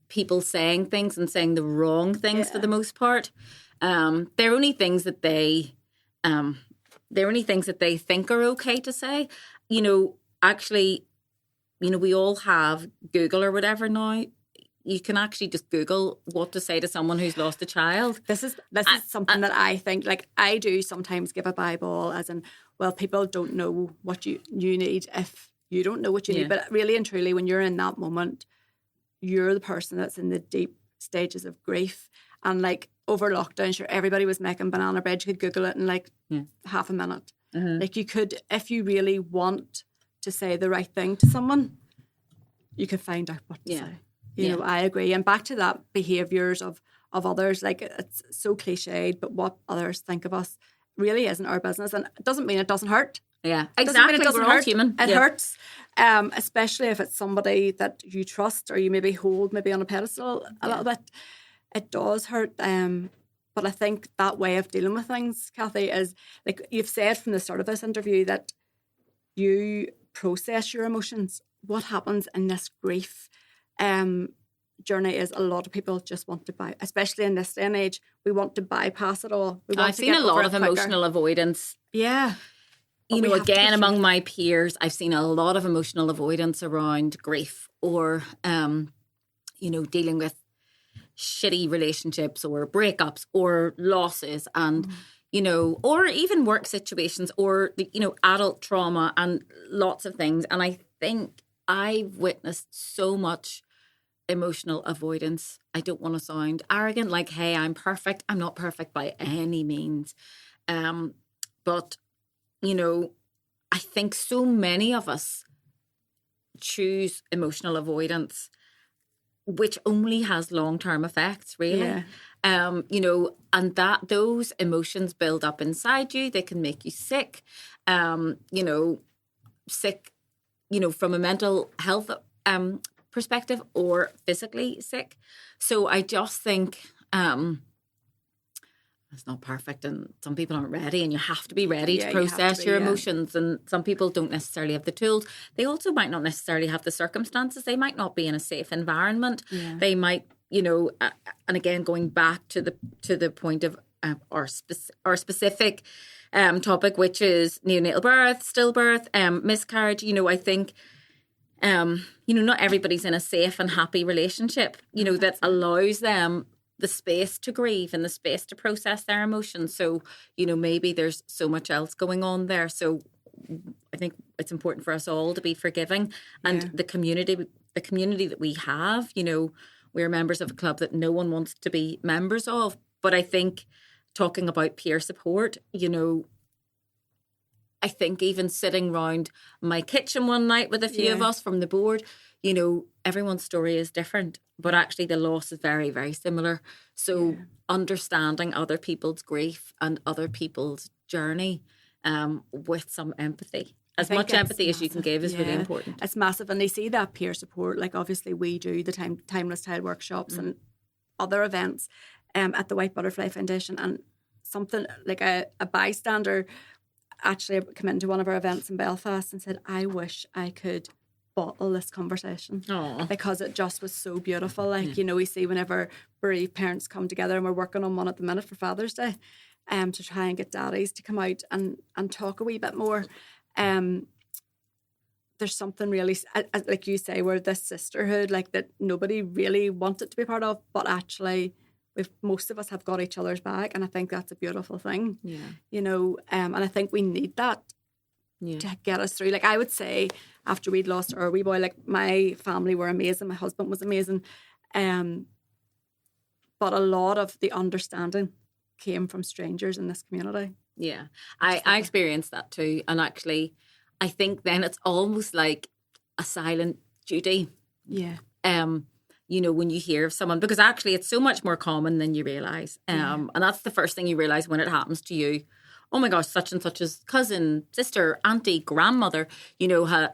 people saying things and saying the wrong things for the most part, they're only things that they think are okay to say. You know, actually... we all have Google or whatever now. You can actually just Google what to say to someone who's lost a child. This is something that I think, like, I do sometimes give a Bible as in, well, people don't know what you need if you don't know what you need. But really and truly, when you're in that moment, you're the person that's in the deep stages of grief. And like over lockdown, sure, everybody was making banana bread. You could Google it in like half a minute. Like you could, if you really want to say the right thing to someone, you can find out what to say. You know, I agree. And back to that behaviours of others, like it's so cliched, but what others think of us really isn't our business. And it doesn't mean it doesn't hurt. Yeah, exactly. We're all human. It hurts, especially if it's somebody that you trust or you maybe hold maybe on a pedestal a little bit. It does hurt. But I think that way of dealing with things, Cathy, is like you've said from the start of this interview that you process your emotions. What happens in this grief journey is a lot of people just want to especially in this day and age, we want to bypass it all. I've seen a lot of emotional avoidance. Yeah. You know, again, among my peers, I've seen a lot of emotional avoidance around grief or, dealing with shitty relationships or breakups or losses and, or even work situations or, adult trauma and lots of things. And I think I've witnessed so much emotional avoidance. I don't want to sound arrogant, like, hey, I'm perfect. I'm not perfect by any means. But, I think so many of us choose emotional avoidance, which only has long-term effects, really. Yeah. And that those emotions build up inside you. They can make you sick, sick, from a mental health perspective or physically sick. So I just think it's not perfect and some people aren't ready and you have to be ready to process your emotions and some people don't necessarily have the tools. They also might not necessarily have the circumstances. They might not be in a safe environment. They might, and again going back to the point of our specific topic, which is neonatal birth, stillbirth, miscarriage. I think not everybody's in a safe and happy relationship, that allows them the space to grieve and the space to process their emotions. So, maybe there's so much else going on there. So I think it's important for us all to be forgiving and the community that we have, we're members of a club that no one wants to be members of. But I think talking about peer support, I think even sitting round my kitchen one night with a few of us from the board, everyone's story is different, but actually the loss is very, very similar. So understanding other people's grief and other people's journey with some empathy. As much empathy as you can give is really important. It's massive. And they see that peer support. Like obviously we do the Timeless Tile workshops and other events at the White Butterfly Foundation. And something like a bystander actually come into one of our events in Belfast and said, I wish I could bottle this conversation. Aww. Because it just was so beautiful. Like, we see whenever bereaved parents come together and we're working on one at the minute for Father's Day to try and get daddies to come out and talk a wee bit more. There's something really, like you say, where this sisterhood, like that nobody really wanted to be part of, but actually most of us have got each other's back, and I think that's a beautiful thing. And I think we need that to get us through. Like I would say, after we'd lost our wee boy, like my family were amazing, my husband was amazing, but a lot of the understanding came from strangers in this community. Yeah, I experienced that too, and actually, I think then it's almost like a silent duty. Yeah. When you hear of someone, because actually it's so much more common than you realise. And that's the first thing you realise when it happens to you. Oh my gosh, such and such's cousin, sister, auntie, grandmother,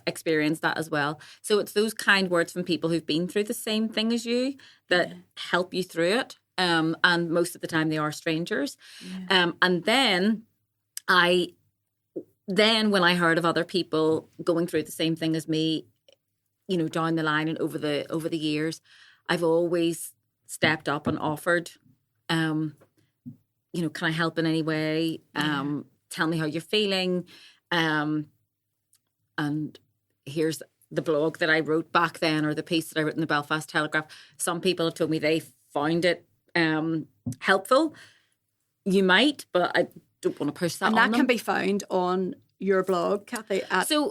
experienced that as well. So it's those kind words from people who've been through the same thing as you that help you through it. And most of the time they are strangers. And then when I heard of other people going through the same thing as me, down the line and over the years, I've always stepped up and offered, can I help in any way? Tell me how you're feeling. And here's the blog that I wrote back then, or the piece that I wrote in the Belfast Telegraph, some people have told me they found it helpful. You might, but I don't want to push that on them. And that can be found on your blog, Cathy. So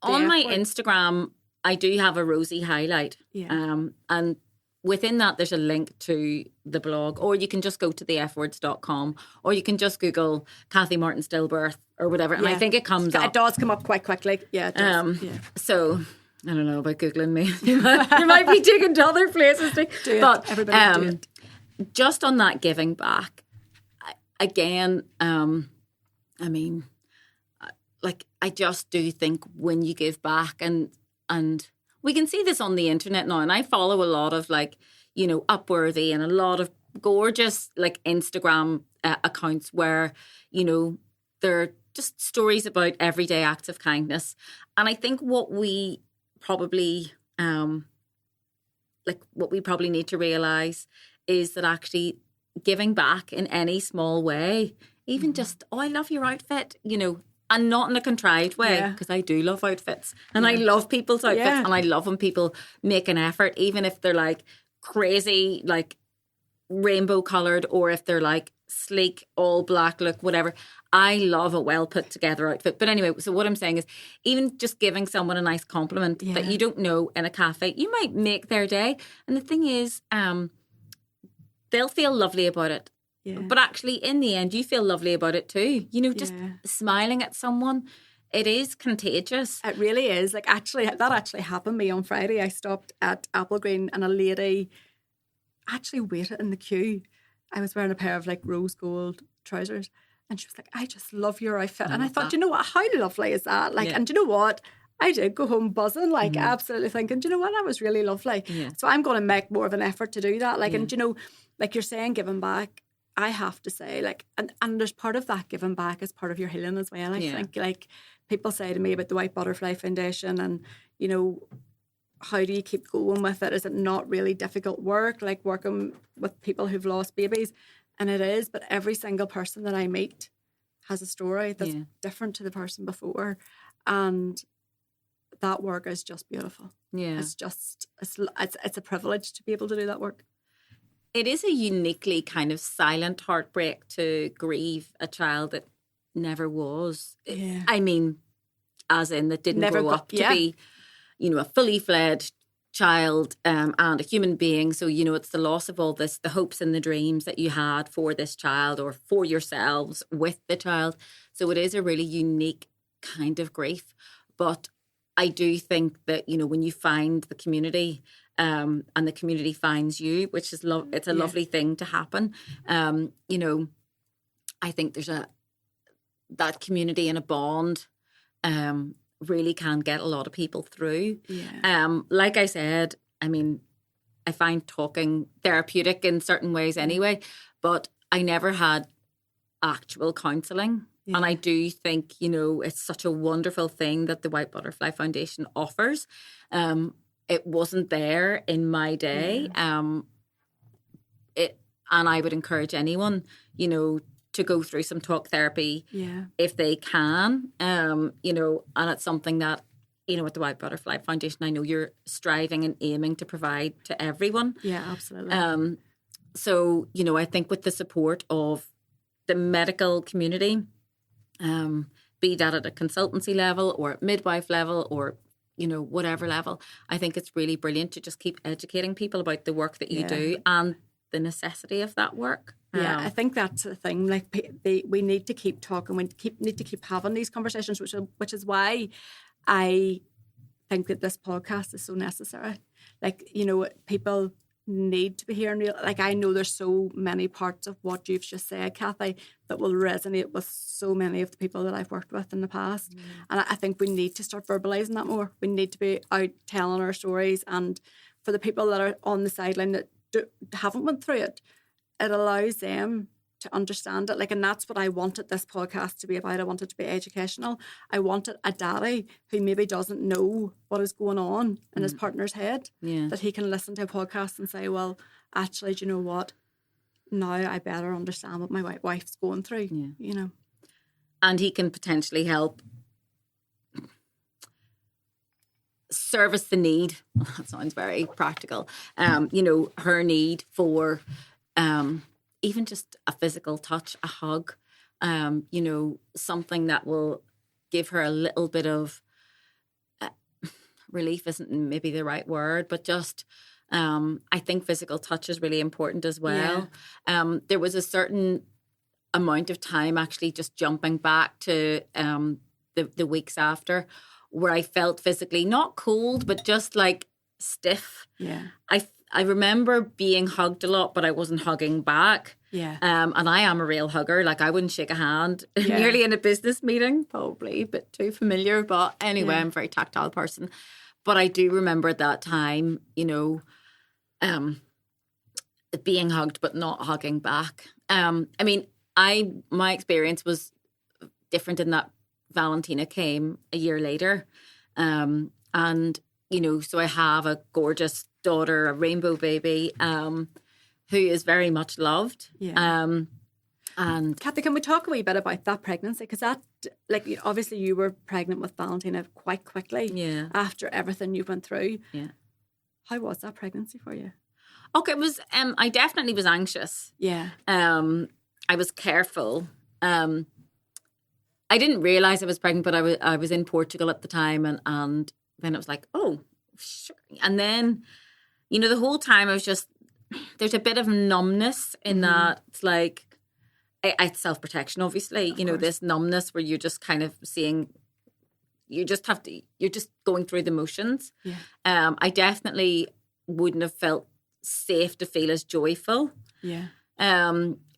on my Instagram, I do have a Rosie highlight. Yeah. And within that, there's a link to the blog, or you can just go to thefwords.com, or you can just Google Cathy Martin Stillbirth or whatever. And I think it comes up. It does come up quite quickly. Yeah, it does. So I don't know about Googling me. You might be taken to other places. But everybody do it. Just on that giving back, again, I mean, like, I just do think when you give back, and we can see this on the internet now, and I follow a lot of, like, you know, Upworthy and a lot of gorgeous, like, Instagram accounts where, you know, they're just stories about everyday acts of kindness. And I think what we probably need to realise is that actually giving back in any small way, even just, I love your outfit, you know, and not in a contrived way, because I do love outfits, and I love people's outfits, and I love when people make an effort, even if they're like crazy, like rainbow coloured, or if they're like sleek, all black look, whatever. I love a well put together outfit. But anyway, so what I'm saying is, even just giving someone a nice compliment that you don't know in a cafe, you might make their day. And the thing is, they'll feel lovely about it. Yeah. But actually, in the end, you feel lovely about it too. You know, just smiling at someone, it is contagious. It really is. Like, actually, that actually happened to me on Friday. I stopped at Applegreen and a lady actually waited in the queue. I was wearing a pair of like rose gold trousers, and she was like, I just love your outfit. And I thought, you know what, how lovely is that? Like, and do you know what? I did go home buzzing, like absolutely thinking, do you know what, that was really lovely. Yeah. So I'm going to make more of an effort to do that. Like, and do you know, like you're saying, giving back, I have to say, like, and there's part of that giving back as part of your healing as well. I think, like, people say to me about the White Butterfly Foundation, and, you know, how do you keep going with it? Is it not really difficult work, like working with people who've lost babies? And it is, but every single person that I meet has a story that's different to the person before. And that work is just beautiful. Yeah. It's a privilege to be able to do that work. It is a uniquely kind of silent heartbreak to grieve a child that never was. Yeah. I mean, as in that didn't grow up to be, you know, a fully fledged child and a human being. So, you know, it's the loss of all this, the hopes and the dreams that you had for this child or for yourselves with the child. So it is a really unique kind of grief. But I do think that, you know, when you find the community and the community finds you, which is it's a lovely thing to happen. You know, I think there's that community and a bond really can get a lot of people through. Yeah. Like I said, I mean, I find talking therapeutic in certain ways anyway, but I never had actual counselling. Yeah. And I do think, you know, it's such a wonderful thing that the White Butterfly Foundation offers. It wasn't there in my day. And I would encourage anyone, you know, to go through some talk therapy if they can, you know, and it's something that, you know, at the White Butterfly Foundation, I know you're striving and aiming to provide to everyone. Yeah, absolutely. So, you know, I think with the support of the medical community, be that at a consultancy level or at midwife level or, you know, whatever level, I think it's really brilliant to just keep educating people about the work that you do and the necessity of that work. Yeah, I think that's the thing. Like, we need to keep talking. We need to keep having these conversations, which is why I think that this podcast is so necessary. Like, you know, people need to be hearing. Like, I know there's so many parts of what you've just said, Cathy, that will resonate with so many of the people that I've worked with in the past. And I think we need to start verbalising that more. We need to be out telling our stories. And for the people that are on the sideline that haven't went through it, it allows them to understand it. Like, and that's what I wanted this podcast to be about. I wanted it to be educational. I wanted a daddy who maybe doesn't know what is going on in his partner's head, that he can listen to a podcast and say, well, actually, do you know what? Now I better understand what my wife's going through, you know. And he can potentially help service the need. That sounds very practical. Her need for even just a physical touch, a hug, something that will give her a little bit of relief isn't maybe the right word, but just I think physical touch is really important as well. Yeah. There was a certain amount of time actually just jumping back to the weeks after where I felt physically not cold, but just like stiff. Yeah. I remember being hugged a lot, but I wasn't hugging back. Yeah. And I am a real hugger. Like I wouldn't shake a hand nearly in a business meeting, probably a bit too familiar. But anyway, I'm a very tactile person. But I do remember at that time, being hugged, but not hugging back. My experience was different in that Valentina came a year later. So I have a gorgeous daughter, a rainbow baby, who is very much loved. Yeah. And Cathy, can we talk a wee bit about that pregnancy? Because that, obviously you were pregnant with Valentina quite quickly after everything you went through. Yeah. How was that pregnancy for you? Okay, it was, I definitely was anxious. Yeah. I was careful. I didn't realise I was pregnant, but I was in Portugal at the time, and then it was like, oh, sure. And then, the whole time I was just, there's a bit of numbness in that. It's like, it's self-protection, obviously, this numbness where you're just kind of seeing, you're just going through the motions. Yeah. I definitely wouldn't have felt safe to feel as joyful. Yeah.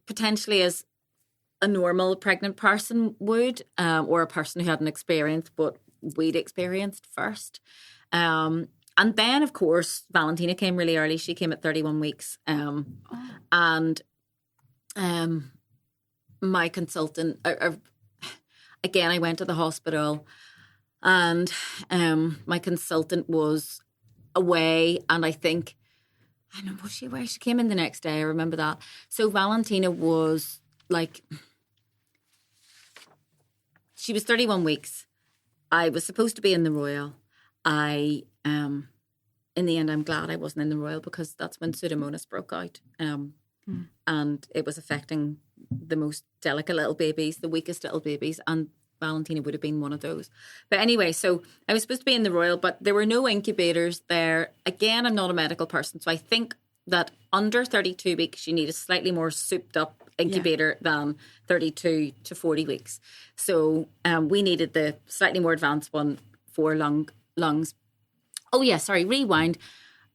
Potentially as a normal pregnant person would, or a person who hadn't experienced what we'd experienced first. And then, of course, Valentina came really early. She came at 31 weeks. And my consultant, again, I went to the hospital, and my consultant was away, and I think, I don't know, was she away? She came in the next day, I remember that. So Valentina was like, she was 31 weeks. I was supposed to be in the Royal. In the end, I'm glad I wasn't in the Royal, because that's when Pseudomonas broke out. And it was affecting the most delicate little babies, the weakest little babies, and Valentina would have been one of those. But anyway, so I was supposed to be in the Royal, but there were no incubators there. Again, I'm not a medical person, so I think that under 32 weeks, you need a slightly more souped up incubator than 32 to 40 weeks. So we needed the slightly more advanced one for lungs. Oh, yeah, sorry, rewind.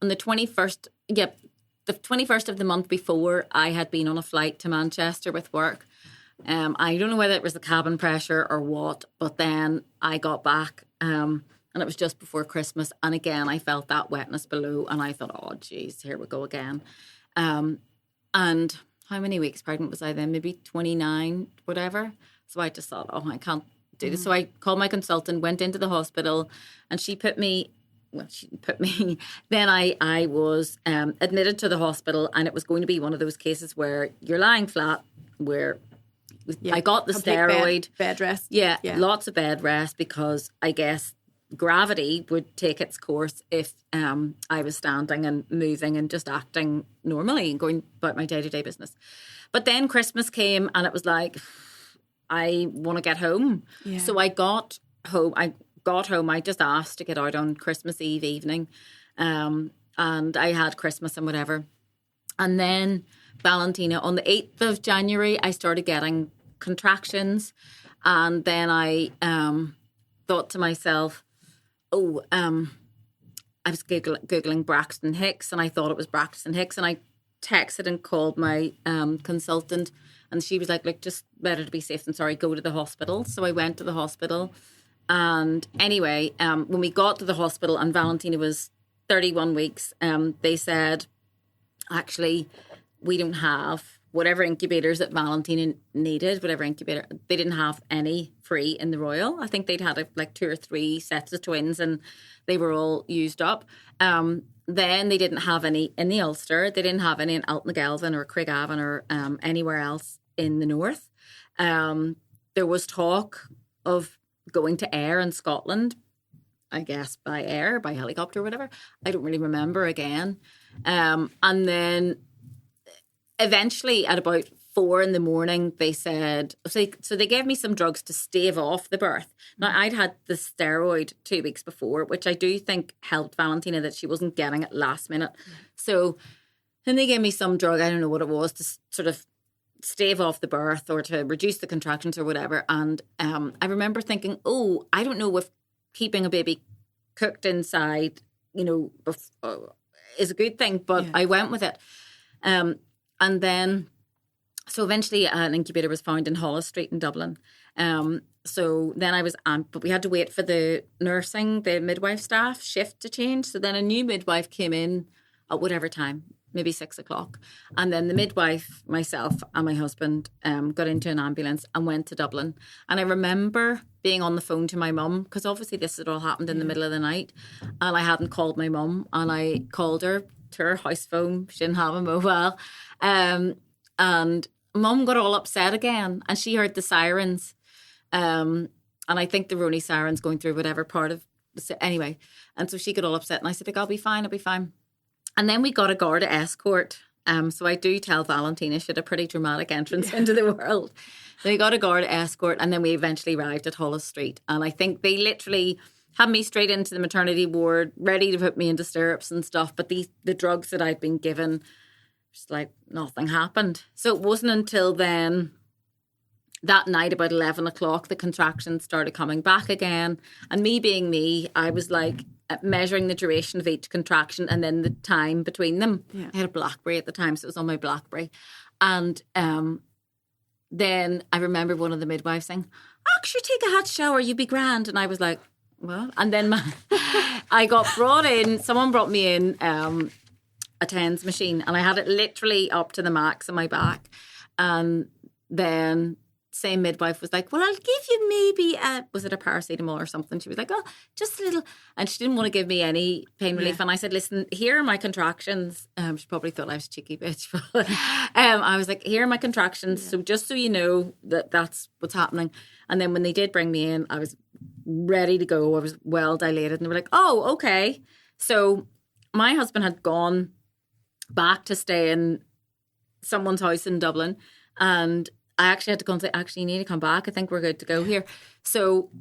On the 21st, the 21st of the month before, I had been on a flight to Manchester with work. I don't know whether it was the cabin pressure or what, but then I got back and it was just before Christmas. And again, I felt that wetness below, and I thought, oh, geez, here we go again. And how many weeks pregnant was I then? Maybe 29, whatever. So I just thought, oh, I can't do this. So I called my consultant, went into the hospital, and she didn't put me. Then I was admitted to the hospital, and it was going to be one of those cases where you're lying flat, where I got the steroid. Bed rest. Yeah, lots of bed rest, because I guess gravity would take its course if I was standing and moving and just acting normally and going about my day-to-day business. But then Christmas came, and it was like, I want to get home. Yeah. So I got home. I just asked to get out on Christmas Eve evening. And I had Christmas and whatever. And then Valentina, on the 8th of January, I started getting contractions. And then I thought to myself, I was Googling Braxton Hicks, and I thought it was Braxton Hicks. And I texted and called my consultant, and she was like, look, just better to be safe than sorry, go to the hospital. So I went to the hospital. And anyway, when we got to the hospital and Valentina was 31 weeks, they said, actually, we don't have whatever incubators that Valentina needed, they didn't have any free in the Royal. I think they'd had like 2 or 3 sets of twins, and they were all used up. Then they didn't have any in the Ulster. They didn't have any in Altnagelvin or Craigavon or anywhere else in the north. There was talk of going to Ayr in Scotland, I guess, by air, by helicopter, whatever. I don't really remember again. And then eventually at about 4 a.m, they said, so they gave me some drugs to stave off the birth. Now, I'd had the steroid 2 weeks before, which I do think helped Valentina that she wasn't getting it last minute. So then they gave me some drug, I don't know what it was, to sort of stave off the birth or to reduce the contractions or whatever. And I remember thinking, I don't know if keeping a baby cooked inside, is a good thing, but I went with it. And then, so eventually an incubator was found in Hollis Street in Dublin. So then I was, but we had to wait for the midwife staff shift to change. So then a new midwife came in at whatever time, maybe 6 o'clock. And then the midwife, myself and my husband got into an ambulance and went to Dublin. And I remember being on the phone to my mum, because obviously this had all happened in the middle of the night. And I hadn't called my mum. And I called her to her house phone. She didn't have a mobile. And mum got all upset again. And she heard the sirens. And I think there were only sirens going through whatever part of anyway. And so she got all upset. And I said, I'll be fine. And then we got a Garda escort. So I do tell Valentina she had a pretty dramatic entrance into the world. So we got a Garda escort, and then we eventually arrived at Hollis Street. And I think they literally had me straight into the maternity ward, ready to put me into stirrups and stuff. But the drugs that I'd been given, just like nothing happened. So it wasn't until then, that night about 11 o'clock, the contractions started coming back again. And me being me, I was like measuring the duration of each contraction and then the time between them. Yeah. I had a BlackBerry at the time, so it was on my BlackBerry. And then I remember one of the midwives saying, actually take a hot shower, you'd be grand. And I was like, well, and then I got brought in, someone brought me in a TENS machine, and I had it literally up to the max on my back. And then same midwife was like, well, I'll give you maybe was it a paracetamol or something? She was like, oh, just a little. And she didn't want to give me any pain relief. And I said, listen, here are my contractions. She probably thought I was a cheeky bitch. But I was like, here are my contractions. So just so you know that's what's happening. And then when they did bring me in, I was ready to go. I was well dilated. And they were like, oh, okay. So my husband had gone back to stay in someone's house in Dublin. And I actually had to come and say, actually, you need to come back. I think we're good to go here. So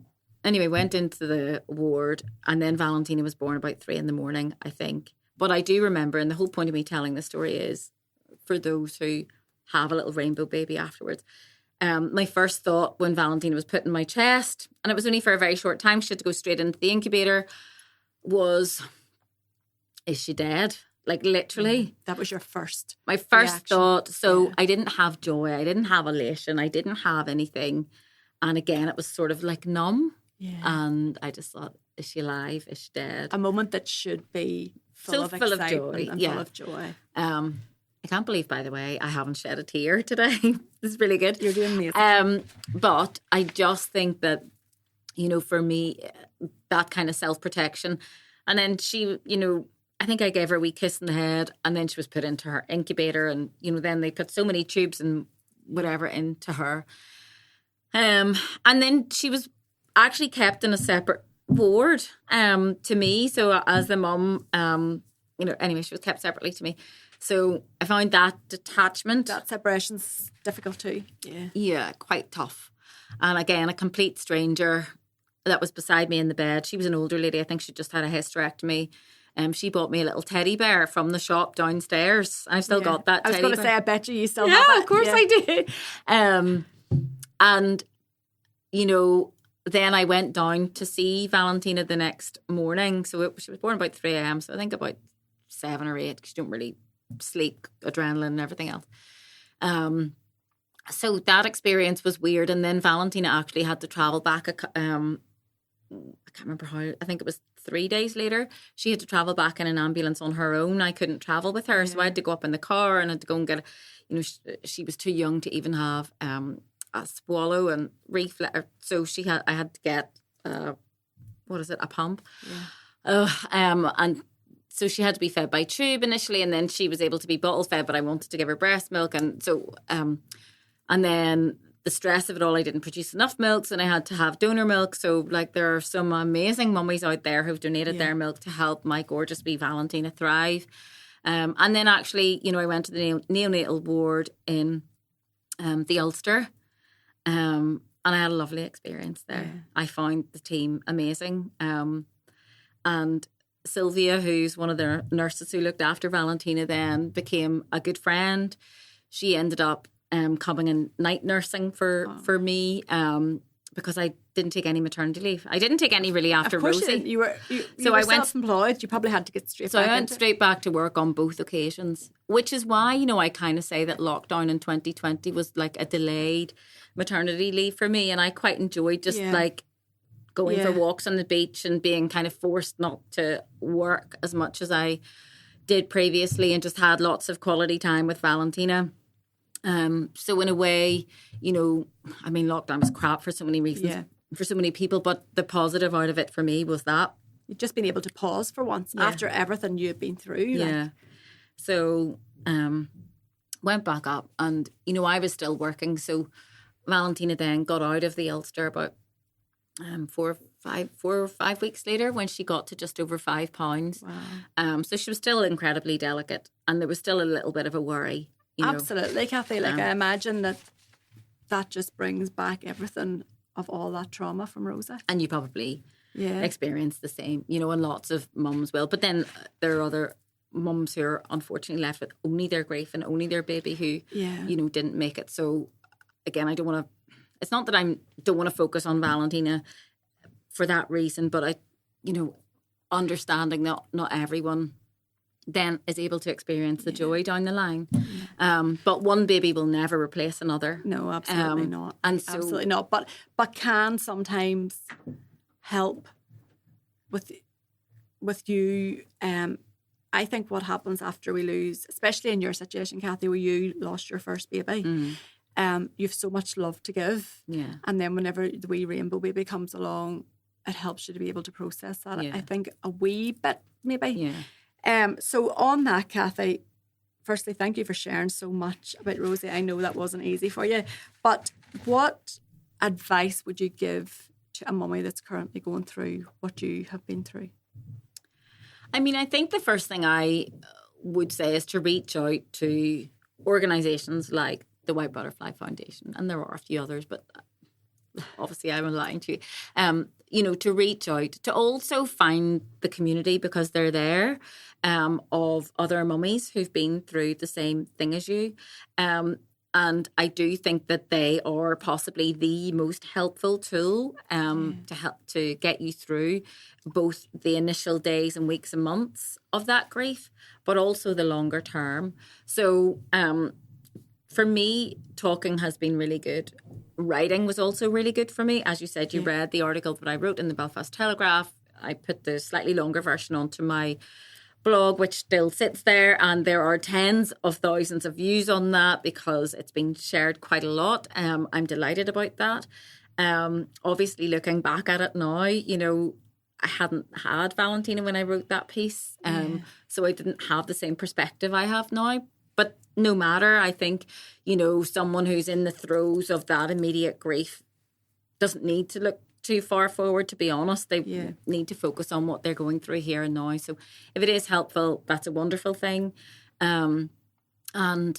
anyway, went into the ward, and then Valentina was born about 3 a.m, I think. But I do remember, and the whole point of me telling the story is for those who have a little rainbow baby afterwards. My first thought when Valentina was put in my chest, and it was only for a very short time, she had to go straight into the incubator, was, is she dead? Like literally. That was your first My first reaction. thought. So I didn't have joy. I didn't have elation. I didn't have anything. And again, it was sort of like numb. Yeah. And I just thought, is she alive? Is she dead? A moment that should be full of excitement joy. And full of joy. I can't believe, by the way, I haven't shed a tear today. This is really good. You're doing amazing. But I just think that, for me, that kind of self-protection. And then she, I think I gave her a wee kiss in the head, and then she was put into her incubator, and then they put so many tubes and whatever into her. And then she was actually kept in a separate ward to me. So as the mum, anyway, she was kept separately to me. So I found that detachment. That separation's difficult too. Yeah. Yeah, quite tough. And again, a complete stranger that was beside me in the bed. She was an older lady. I think she just had a hysterectomy. She bought me a little teddy bear from the shop downstairs. I've still got that teddy bear. I was going to say, I bet you still have it. Yeah, of course I do. And, then I went down to see Valentina the next morning. So she was born about 3 a.m. So I think about 7 or 8, because you don't really sleep, adrenaline and everything else. So that experience was weird. And then Valentina actually had to travel back. I can't remember how. I think it was 3 days later. She had to travel back in an ambulance on her own. I couldn't travel with her, so I had to go up in the car and had to go and get. She was too young to even have a swallow and reflex. So I had to get a pump. Yeah. And so she had to be fed by tube initially, and then she was able to be bottle fed. But I wanted to give her breast milk, and so and then the stress of it all, I didn't produce enough milks and I had to have donor milk. So like there are some amazing mummies out there who've donated their milk to help my gorgeous wee Valentina thrive. And then actually, you know, I went to the neonatal ward in the Ulster, and I had a lovely experience there. Yeah. I found the team amazing. And Sylvia, who's one of the nurses who looked after Valentina then, became a good friend. She ended up coming in night nursing for me because I didn't take any maternity leave. I didn't take any really after Rosie. You were self-employed. You probably had to get straight back. So I went straight back to work on both occasions, which is why, you know, I kind of say that lockdown in 2020 was like a delayed maternity leave for me, and I quite enjoyed just like going for walks on the beach and being kind of forced not to work as much as I did previously, and just had lots of quality time with Valentina. So in a way, you know, I mean, lockdown was crap for so many reasons, for so many people, but the positive out of it for me was that you've just been able to pause for once after everything you've been through. Yeah. Like. So, went back up, and, you know, I was still working. So Valentina then got out of the Ulster about 4 or 5 weeks later, when she got to just over 5 pounds. Wow. So she was still incredibly delicate, and there was still a little bit of a worry. You know. Absolutely, Cathy. Like I imagine that just brings back everything of all that trauma from Rosie. And you probably experience the same, you know, and lots of mums will. But then there are other mums who are unfortunately left with only their grief and only their baby who, you know, didn't make it. So again, I don't want to. It's not that I don't want to focus on Valentina for that reason, but I, you know, understanding that not everyone then is able to experience the joy down the line. But one baby will never replace another. No, absolutely not. And so, absolutely not. But can sometimes help with you. I think what happens after we lose, especially in your situation, Cathy, where you lost your first baby, you've so much love to give. Yeah. And then whenever the wee rainbow baby comes along, it helps you to be able to process that. I think a wee bit, maybe. Yeah. So on that, Cathy, firstly, thank you for sharing so much about Rosie. I know that wasn't easy for you, but what advice would you give to a mummy that's currently going through what you have been through? I mean, I think the first thing I would say is to reach out to organisations like the White Butterfly Foundation, and there are a few others, but obviously I'm lying to you. You know, to reach out, to also find the community, because they're there, of other mummies who've been through the same thing as you. And I do think that they are possibly the most helpful tool to help to get you through both the initial days and weeks and months of that grief, but also the longer term. So for me, talking has been really good. Writing was also really good for me. As you said, you read the article that I wrote in the Belfast Telegraph. I put the slightly longer version onto my blog, which still sits there, and there are tens of thousands of views on that because it's been shared quite a lot. I'm delighted about that. Obviously, looking back at it now, you know, I hadn't had Valentina when I wrote that piece, so I didn't have the same perspective I have now. But no matter, I think, you know, someone who's in the throes of that immediate grief doesn't need to look too far forward, to be honest. They need to focus on what they're going through here and now. So if it is helpful, that's a wonderful thing. So I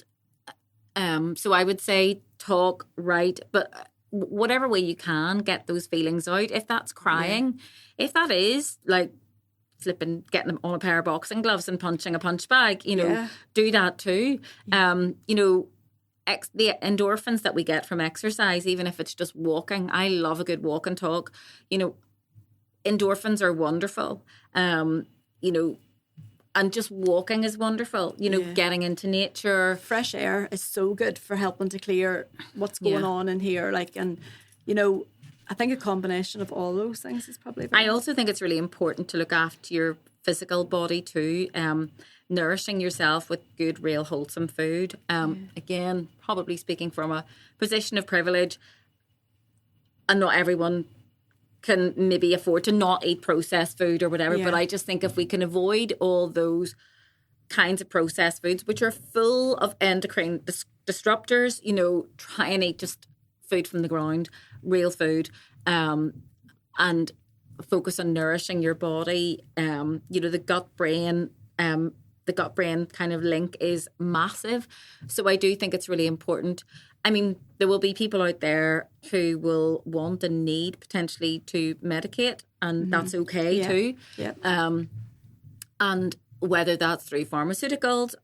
would say talk, write, but whatever way you can, get those feelings out. If that's crying, if that is like flipping, getting them on a pair of boxing gloves and punching a punch bag, you know, do that too. You know, the endorphins that we get from exercise, even if it's just walking. I love a good walk and talk. You know, endorphins are wonderful. You know, and just walking is wonderful. You know, getting into nature. Fresh air is so good for helping to clear what's going on in here. Like, and, you know, I think a combination of all those things is probably best. I also think it's really important to look after your physical body too. Nourishing yourself with good, real, wholesome food. Again, probably speaking from a position of privilege, and not everyone can maybe afford to not eat processed food or whatever, but I just think if we can avoid all those kinds of processed foods, which are full of endocrine disruptors, you know, try and eat just food from the ground, real food, and focus on nourishing your body. The gut brain kind of link is massive. So I do think it's really important. I mean, there will be people out there who will want and need potentially to medicate, and that's okay too. Yeah. And whether that's through pharmaceuticals,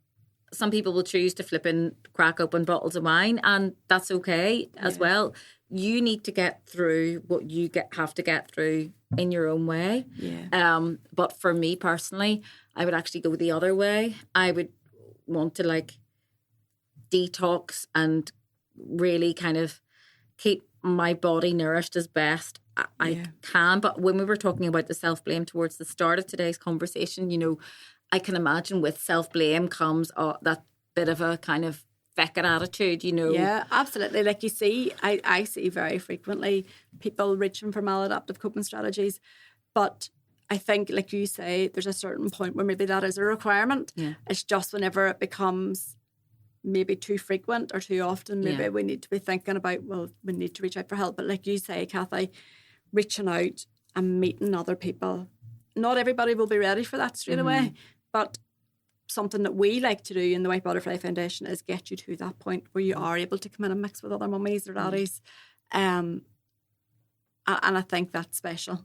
some people will choose to flip and crack open bottles of wine, and that's okay as well. You need to get through what you have to get through in your own way. Yeah. But for me personally, I would actually go the other way. I would want to detox and really kind of keep my body nourished as best I can. But when we were talking about the self-blame towards the start of today's conversation, I can imagine with self-blame comes that bit of a kind of feck-it attitude, Yeah, absolutely. Like you see, I see very frequently people reaching for maladaptive coping strategies. But I think, like you say, there's a certain point where maybe that is a requirement. Yeah. It's just whenever it becomes maybe too frequent or too often, maybe we need to be thinking about, well, we need to reach out for help. But like you say, Cathy, reaching out and meeting other people. Not everybody will be ready for that straight away, but something that we like to do in the White Butterfly Foundation is get you to that point where you are able to come in and mix with other mummies or daddies. And I think that's special.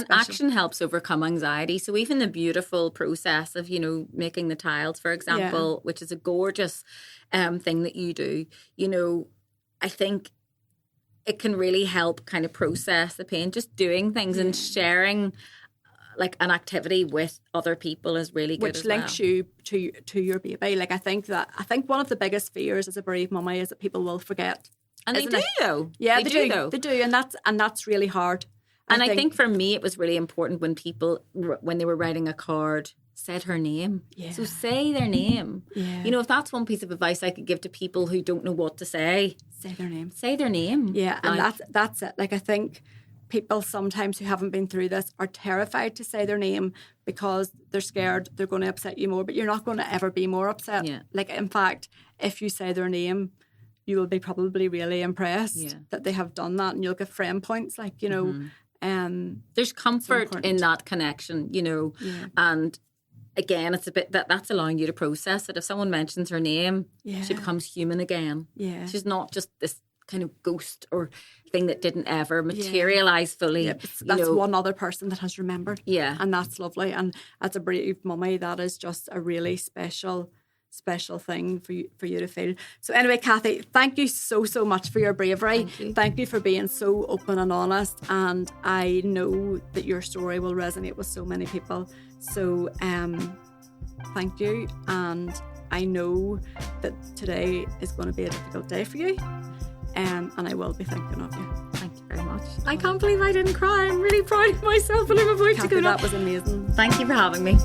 Action helps overcome anxiety. So even the beautiful process of, making the tiles, for example, which is a gorgeous thing that you do, I think it can really help kind of process the pain. Just doing things and sharing an activity with other people is really good. Which links you to your baby. I think one of the biggest fears as a bereaved mummy is that people will forget. And they do though. Yeah, they do. They do, and that's really hard. I think for me, it was really important when people, when they were writing a card, said her name. Yeah. So say their name. Yeah. If that's one piece of advice I could give to people who don't know what to say. Say their name. Say their name. Yeah, and that's it. I think people sometimes who haven't been through this are terrified to say their name because they're scared they're going to upset you more, but you're not going to ever be more upset. Yeah. In fact, if you say their name, you will be probably really impressed that they have done that, and you'll get friend points, there's comfort in that connection, and again, it's a bit that's allowing you to process it. If someone mentions her name, she becomes human again. Yeah. She's not just this kind of ghost or thing that didn't ever materialise fully. Yep. That's one other person that has remembered. Yeah. And that's lovely. And as a bereaved mummy, that is just a really special thing for you to feel. So anyway, Cathy, thank you so much for your bravery. Thank you for being so open and honest, and I know that your story will resonate with so many people. So thank you, and I know that today is going to be a difficult day for you, and I will be thinking of you. Thank you very much. I can't believe I didn't cry. I'm really proud of myself, and I'm about to go. That was amazing. Thank you for having me.